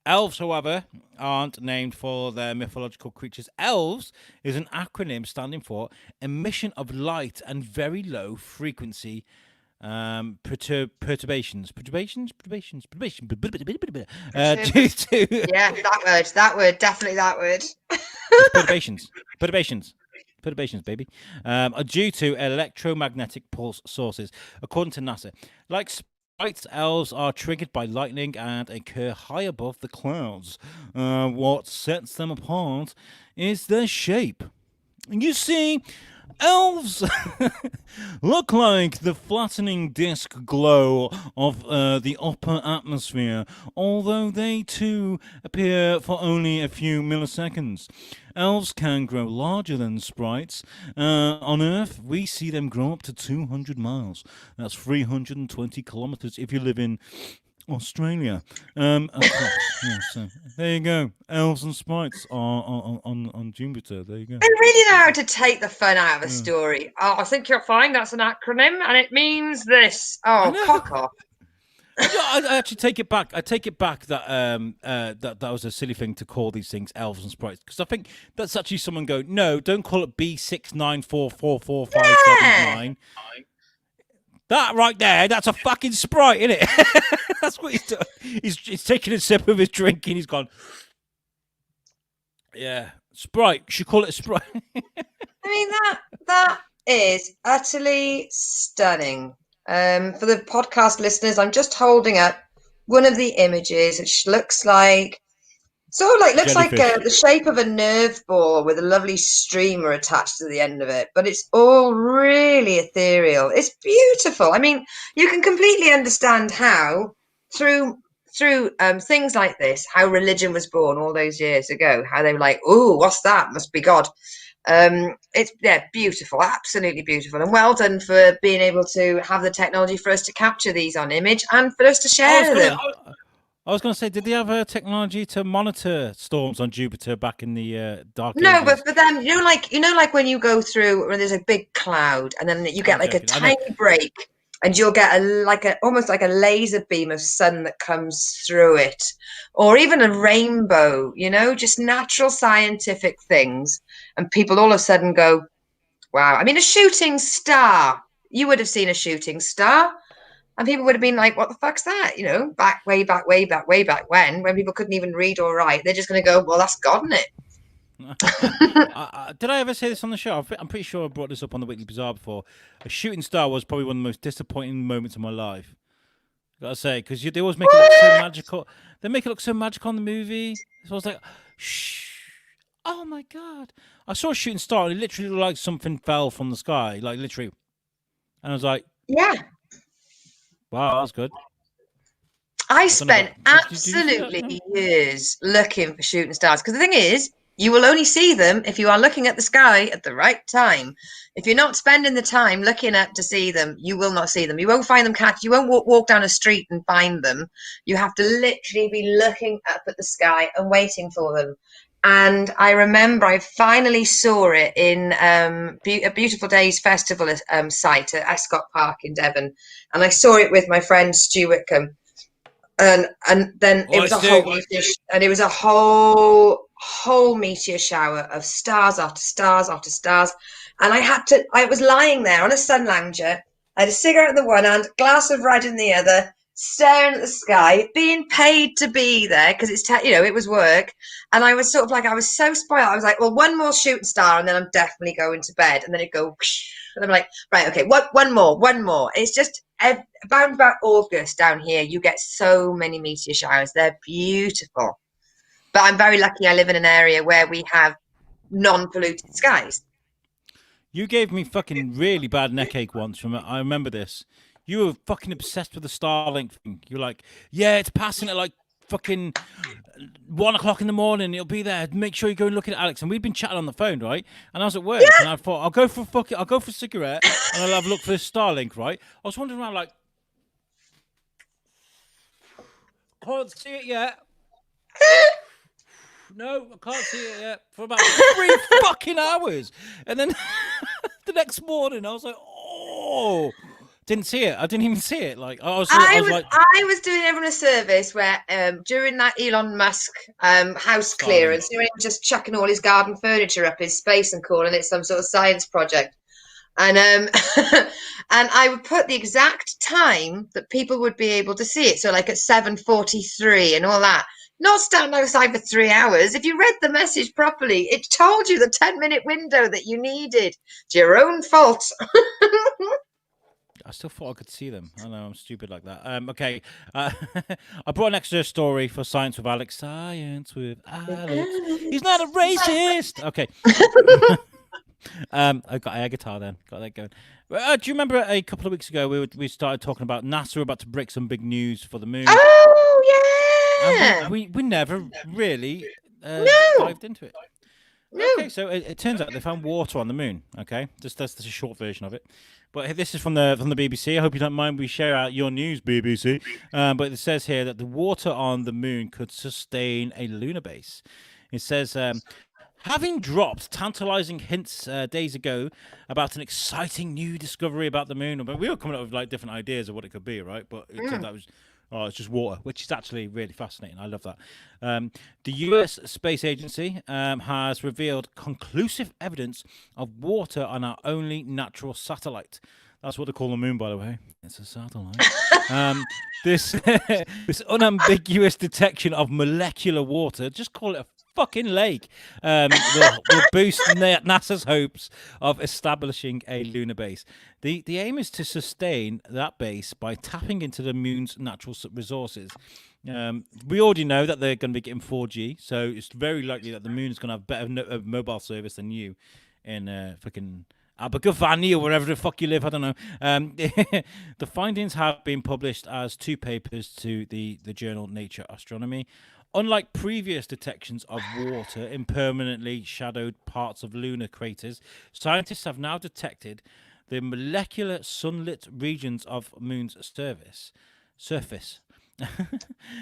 Elves, however, aren't named for their mythological creatures. Elves is an acronym standing for emission of light and very low frequency perturbations. Due to Yeah, that word, definitely that word. Perturbations, baby. Are due to electromagnetic pulse sources, according to NASA. Like sprites, elves are triggered by lightning and occur high above the clouds. What sets them apart is their shape. You see, elves look like the flattening disk glow of the upper atmosphere, although they too appear for only a few milliseconds. Elves can grow larger than sprites. On Earth, we see them grow up to 200 miles. That's 320 kilometers if you live in Australia. Yeah, so there you go. Elves and sprites are on Jupiter. There you go. They really know how to take the fun out of a story. Oh, I think you'll find that's an acronym, and it means this. Oh, cock off. I actually take it back. I take it back that that was a silly thing to call these things elves and sprites, because I think that's actually someone go, no, don't call it B694444579. That right there, that's a fucking sprite, isn't it? That's what he's doing. He's taking a sip of his drink and he's gone, yeah, sprite. You should call it a sprite. I mean, that is utterly stunning. For the podcast listeners, I'm just holding up one of the images, which looks like the shape of a nerve ball with a lovely streamer attached to the end of it, but it's all really ethereal. It's beautiful. I mean, you can completely understand how through things like this, how religion was born all those years ago, how they were like, oh, what's that? Must be God. It's beautiful, absolutely beautiful, and well done for being able to have the technology for us to capture these on image and for us to share them. I was going to say, did they have technology to monitor storms on Jupiter back in the dark ages? No, but for them, like when you go through when there's a big cloud and then you get like a tiny break, and you'll get almost like a laser beam of sun that comes through it, or even a rainbow. Just natural scientific things, and people all of a sudden go, "Wow!" I mean, a shooting star. You would have seen a shooting star. And people would have been like, what the fuck's that? Way back when people couldn't even read or write. They're just going to go, well, that's God, isn't it? Did I ever say this on the show? I'm pretty sure I brought this up on the Weekly Bazaar before. A shooting star was probably one of the most disappointing moments of my life. Gotta say, because they always make it look so magical. They make it look so magical in the movie. So I was like, shh. Oh my God. I saw a shooting star and it literally looked like something fell from the sky. Like literally. And I was like, yeah. Wow, that was good. I spent absolutely years looking for shooting stars, because the thing is, you will only see them if you are looking at the sky at the right time. If you're not spending the time looking up to see them, you will not see them. You won't find them you won't walk down a street and find them. You have to literally be looking up at the sky and waiting for them. And I remember I finally saw it in a Beautiful Days Festival site at Escott Park in Devon. And I saw it with my friend Stu Whitcomb. And then it was a whole meteor shower of stars after stars after stars. And I was lying there on a sun lounger. I had a cigarette in the one hand, glass of red in the other, staring at the sky, being paid to be there because it was work. And I was sort of like, I was so spoiled. I was like, well, one more shooting star and then I'm definitely going to bed. And then it'd go, and I'm like, right, okay, one more. It's just about August down here, you get so many meteor showers. They're beautiful. But I'm very lucky I live in an area where we have non-polluted skies. You gave me fucking really bad neck once from it. I remember this. You were fucking obsessed with the Starlink thing. You're like, yeah, it's passing at like fucking 1 o'clock in the morning, it'll be there. Make sure you go and look at Alex. And we'd been chatting on the phone, right? And I was at work, and I thought, I'll go for a cigarette, and I'll have a look for this Starlink, right? I was wandering around like, can't see it yet. No, I can't see it yet. For about 3 fucking hours. And then the next morning, I was like, oh, didn't see it. I didn't even see it. Like I was I was doing everyone a service where during that Elon Musk house clearance, he was just chucking all his garden furniture up in space and calling it some sort of science project. And and I would put the exact time that people would be able to see it. So like at 7:43 and all that. Not standing outside for 3 hours. If you read the message properly, it told you the 10-minute window that you needed. It's your own fault. I still thought I could see them. I know I'm stupid like that. Okay, I brought an extra story for Science with Alex. Science with Alex. He's not a racist. Okay. I got air guitar then. Got that going. Do you remember a couple of weeks ago we started talking about NASA about to break some big news for the moon? Oh yeah. We never really dived into it. No. Okay, so it turns out they found water on the moon. Okay, that's a short version of it. But this is from the BBC. I hope you don't mind we share out your news, BBC. But it says here that the water on the moon could sustain a lunar base. It says, having dropped tantalizing hints days ago about an exciting new discovery about the moon, but we were coming up with like different ideas of what it could be, right? But it turned out it was. Oh, it's just water, which is actually really fascinating. I love that. The US Space Agency has revealed conclusive evidence of water on our only natural satellite. That's what they call the moon, by the way. It's a satellite. This unambiguous detection of molecular water, just call it a fucking lake, will boost NASA's hopes of establishing a lunar base. The aim is to sustain that base by tapping into the moon's natural resources. We already know that they're going to be getting 4G, so it's very likely that the moon is going to have better mobile service than you in fucking Abergavenny or wherever the fuck you live. I don't know. The findings have been published as 2 papers to the journal Nature Astronomy. Unlike previous detections of water in permanently shadowed parts of lunar craters, scientists have now detected the molecular sunlit regions of Moon's surface.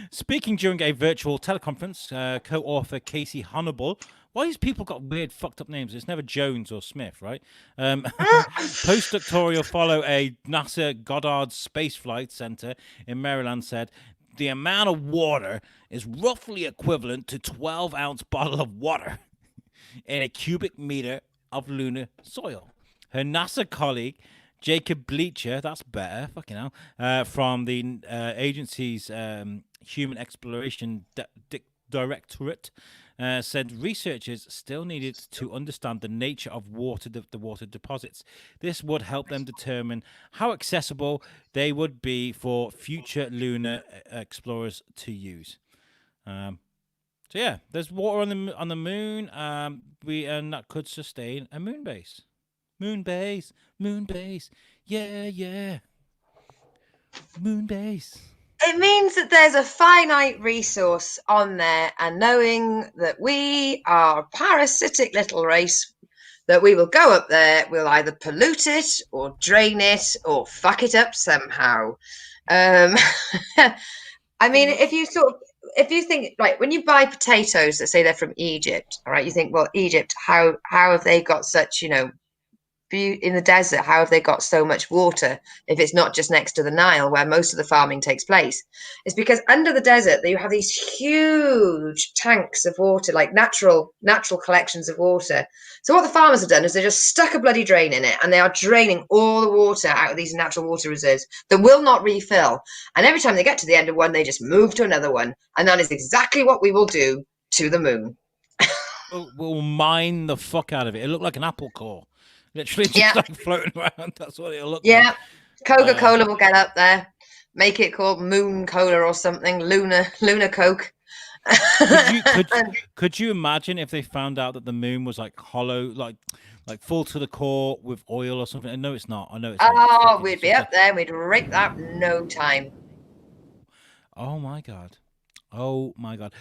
Speaking during a virtual teleconference, co-author Casey Hannibal. Why these people got weird, fucked up names? It's never Jones or Smith, right? Postdoctoral fellow a NASA Goddard Space Flight Center in Maryland said, the amount of water is roughly equivalent to 12-ounce bottle of water in a cubic meter of lunar soil. Her NASA colleague, Jacob Bleacher, that's better, fucking hell, from the agency's Human Exploration Directorate, said researchers still needed to understand the nature of the water deposits. This would help them determine how accessible they would be for future lunar explorers to use. So yeah, there's water on the moon. And that could sustain a moon base. Moon base. Yeah. Moon base. It means that there's a finite resource on there, and knowing that we are a parasitic little race, that we will go up there, we'll either pollute it or drain it or fuck it up somehow. I mean, if you think, like, when you buy potatoes that say they're from Egypt, all right, you think, well, Egypt, how have they got such, in the desert, how have they got so much water if it's not just next to the Nile where most of the farming takes place? It's because under the desert you have these huge tanks of water, like natural collections of water. So what the farmers have done is they just stuck a bloody drain in it, and they are draining all the water out of these natural water reserves that will not refill. And every time they get to the end of one, they just move to another one. And that is exactly what we will do to the moon. We'll mine the fuck out of it. It looked like an apple core. Literally just like floating around. That's what it'll look like. Yeah. Coca-Cola will get up there. Make it called Moon Cola or something. Lunar Coke. Could you imagine if they found out that the moon was like hollow, like full to the core with oil or something? I know it's not. Oh, we'd be up there. We'd rake that in no time. Oh my God. Oh my God.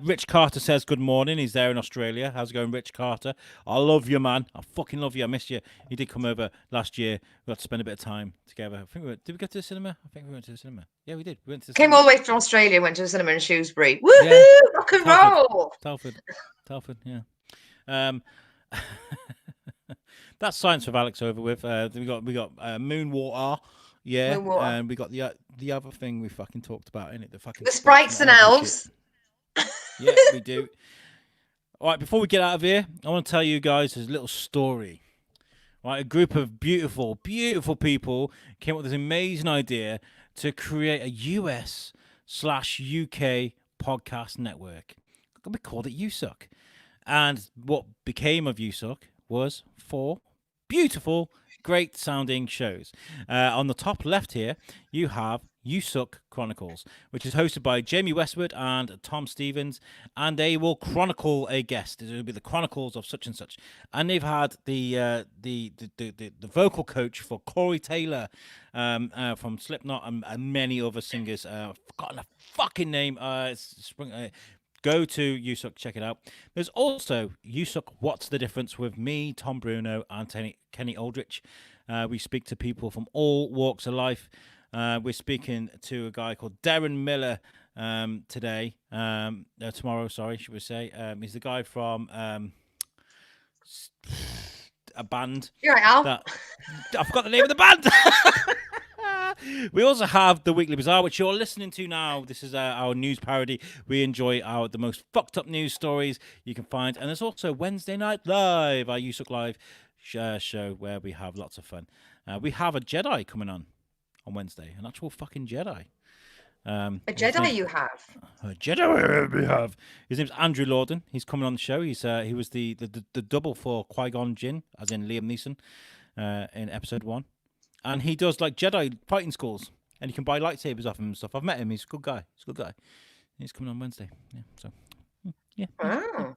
Rich Carter says good morning. He's there in Australia. How's it going, Rich Carter? I love you, man. I fucking love you. I missed you. You did come over last year. We got to spend a bit of time together. I think did we go to the cinema? I think we went to the cinema. Yeah, we did. We went to the Came cinema. all the way from Australia, went to the cinema in Shrewsbury. Woohoo! Yeah. Rock and Telford. roll. Telford, yeah. That's science with Alex over with. We got Moonwater. Yeah, Moonwater. and we got the other thing we fucking talked about, innit? The sprites and elves. Yeah, we do. All right, before we get out of here, I want to tell you guys a little story. All right, a group of beautiful, beautiful people came up with this amazing idea to create a US/UK podcast network. We called it USUK. And what became of USUK was 4 beautiful, great sounding shows. On the top left here, you have USUK Chronicles, which is hosted by Jamie Westwood and Tom Stevens, and they will chronicle a guest. It will be the chronicles of such and such, and they've had the vocal coach for Corey Taylor from Slipknot and many other singers. I've forgotten a fucking name. Go to USUK, check it out. There's also USUK What's the Difference with me, Tom Bruno, and Kenny Aldrich. We speak to people from all walks of life. We're speaking to a guy called Darren Miller tomorrow, should we say. He's the guy from a band. You're right, Al. I forgot the name of the band. We also have the Weekly Bazaar, which you're listening to now. This is our news parody. We enjoy the most fucked up news stories you can find. And there's also Wednesday Night Live, our USUK Live show where we have lots of fun. We have a Jedi coming on Wednesday, an actual fucking Jedi. A Jedi you have. A Jedi we have. His name's Andrew Lorden. He's coming on the show. He was the double for Qui-Gon Jinn, as in Liam Neeson, in episode 1. And he does like Jedi fighting schools, and you can buy lightsabers off him and stuff. I've met him. He's a good guy. He's coming on Wednesday. Yeah. So, yeah. Oh.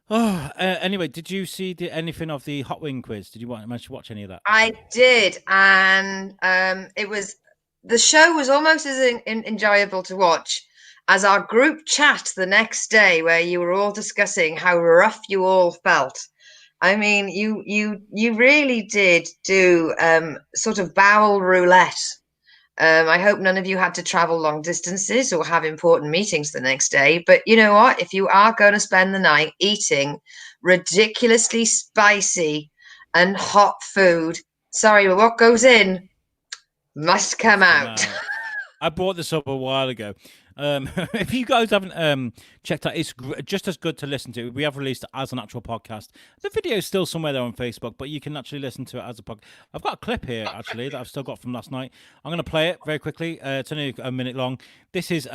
Oh, anyway, did you see anything of the Hot Wing quiz? Did you manage to watch any of that? I did, and the show was almost as enjoyable to watch as our group chat the next day, where you were all discussing how rough you all felt. I mean, you really did do sort of bowel roulette. I hope none of you had to travel long distances or have important meetings the next day. But you know what? If you are going to spend the night eating ridiculously spicy and hot food, sorry, but what goes in must come out. I brought this up a while ago. If you guys haven't checked out, it's just as good to listen to. We have released it as an actual podcast. The video is still somewhere there on Facebook, but you can actually listen to it as a podcast. I've got a clip here, actually, that I've still got from last night. I'm going to play it very quickly. It's only a minute long. This is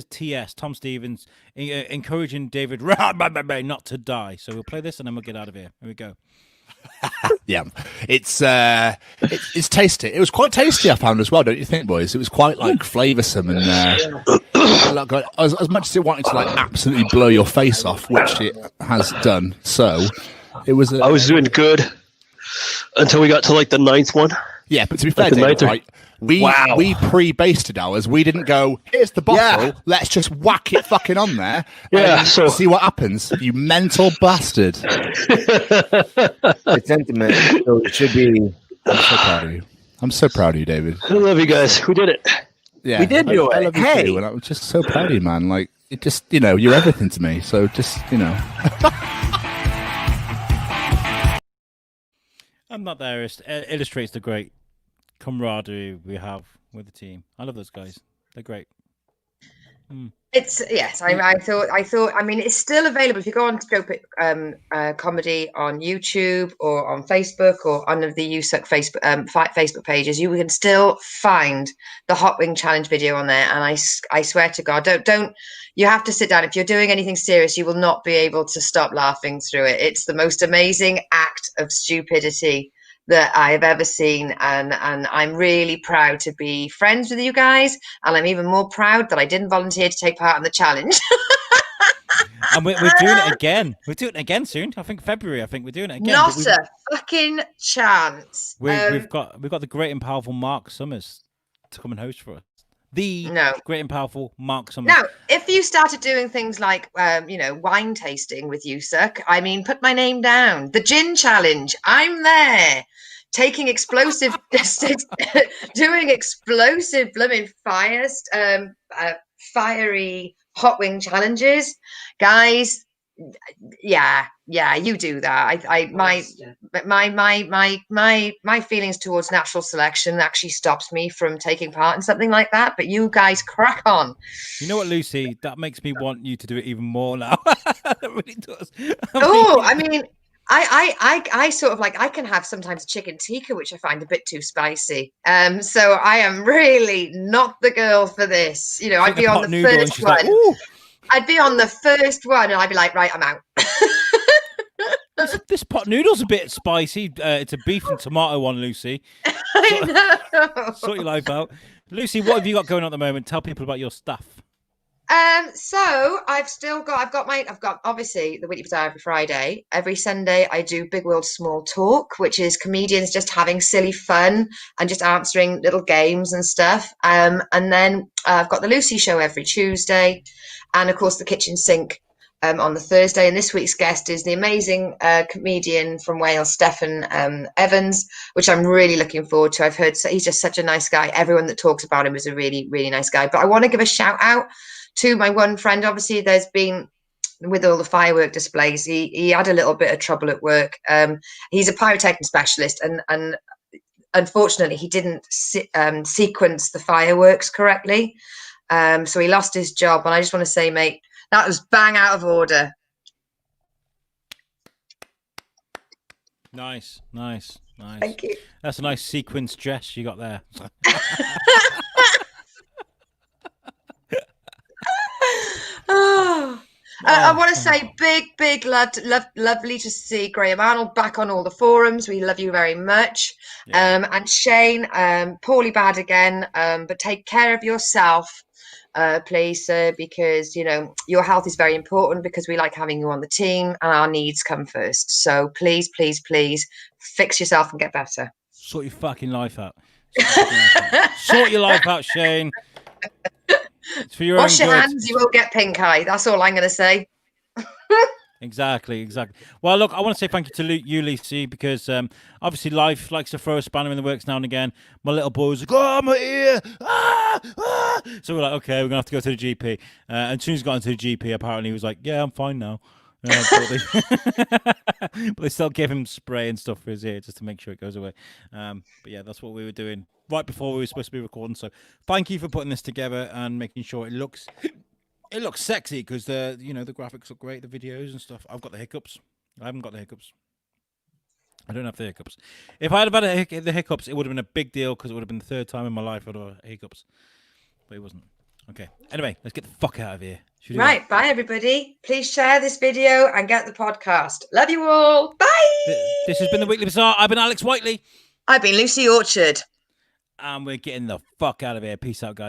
TS, Tom Stevens, encouraging David not to die. So we'll play this and then we'll get out of here. Here we go. Yeah, it's tasty. It was quite tasty, I found as well, don't you think, boys? It was quite like flavoursome and as much as it wanted to like absolutely blow your face off, which it has done. So it was. I was doing good until we got to like the 9th one. Yeah, but to be fair, David, right, we pre-basted ours. We didn't go, here's the bottle, let's just whack it fucking on there and see what happens, you mental bastard. It's intimate, so it should be. I'm so proud of you. I'm so proud of you, David. I love you guys. We did it. Yeah, we did do it. I love you too, and I'm just so proud of you, man. Like, it just, you're everything to me, so just, I'm not there. It illustrates the great camaraderie we have with the team. I love those guys. They're great. It's I thought. I mean, it's still available if you go on Scope Comedy on YouTube or on Facebook or on the USUK Facebook pages. You can still find the Hot Wing Challenge video on there. And I swear to God, don't. You have to sit down. If you're doing anything serious, you will not be able to stop laughing through it. It's the most amazing act of stupidity that I have ever seen, and I'm really proud to be friends with you guys, and I'm even more proud that I didn't volunteer to take part in the challenge. And we're doing it again. We're doing it again soon. I think February. I think we're doing it again. Not a fucking chance. We've got the great and powerful Mark Summers to come and host for us. The No. great and powerful Mark Summers. Now, if you started doing things like, wine tasting with USUK, I mean, put my name down. The gin challenge, I'm there. Taking explosive, doing explosive blooming fiery hot wing challenges, guys. Yeah, you do that. My feelings towards natural selection actually stops me from taking part in something like that. But you guys crack on. You know what, Lucy? That makes me want you to do it even more now. That really does. I mean, I sort of like, I can have sometimes chicken tikka, which I find a bit too spicy. So I am really not the girl for this. You know, I'd be on the first one. I'd be on the first one, and I'd be like, right, I'm out. This pot noodle's a bit spicy. It's a beef and tomato one, Lucy. I know. Sort your life out. Lucy, what have you got going on at the moment? Tell people about your stuff. So I've got obviously the Weekly Bazaar every Friday. Every Sunday I do Big World Small Talk, which is comedians just having silly fun and just answering little games and stuff. And then I've got the Lucy Show every Tuesday, and of course the Kitchen Sink on the Thursday. And this week's guest is the amazing comedian from Wales, Stefan Evans, which I'm really looking forward to. I've heard he's just such a nice guy. Everyone that talks about him is a really, really nice guy. But I want to give a shout out to my one friend. Obviously, there's been, with all the firework displays, he had a little bit of trouble at work. He's a pyrotechnic specialist, and unfortunately, he didn't sequence the fireworks correctly. So he lost his job. And I just want to say, mate, that was bang out of order. Nice. Thank you. That's a nice sequence dress you got there. I want to say big lovely to see Graham Arnold back on all the forums. We love you very much. Yeah. And Shane, poorly bad again, but take care of yourself, please, sir, because your health is very important, because we like having you on the team, and our needs come first. So please fix yourself and get better. Sort your fucking life out. Sort your life out, Shane. It's for your Wash own your good. hands, you will get pink eye. That's all I'm going to say. Exactly. Well, look, I want to say thank you to you, Lucy, because obviously life likes to throw a spanner in the works now and again. My little boy was like, oh, my ear! So we're like, okay, we're going to have to go to the GP. And as soon as he got into the GP, apparently he was like, yeah, I'm fine now. But they still gave him spray and stuff for his ear just to make sure it goes away. But yeah, that's what we were doing right before we were supposed to be recording. So thank you for putting this together and making sure it looks sexy, because the graphics look great, the videos and stuff. I've got the hiccups. I haven't got the hiccups. I don't have the hiccups. If I had had the hiccups, it would have been a big deal, because it would have been the third time in my life I'd have had hiccups. But it wasn't. Okay. Anyway, let's get the fuck out of here. Right. Bye, everybody. Please share this video and get the podcast. Love you all. Bye. This has been the Weekly Bazaar. I've been Alex Whiteley. I've been Lucy Orchard. And we're getting the fuck out of here. Peace out, guys.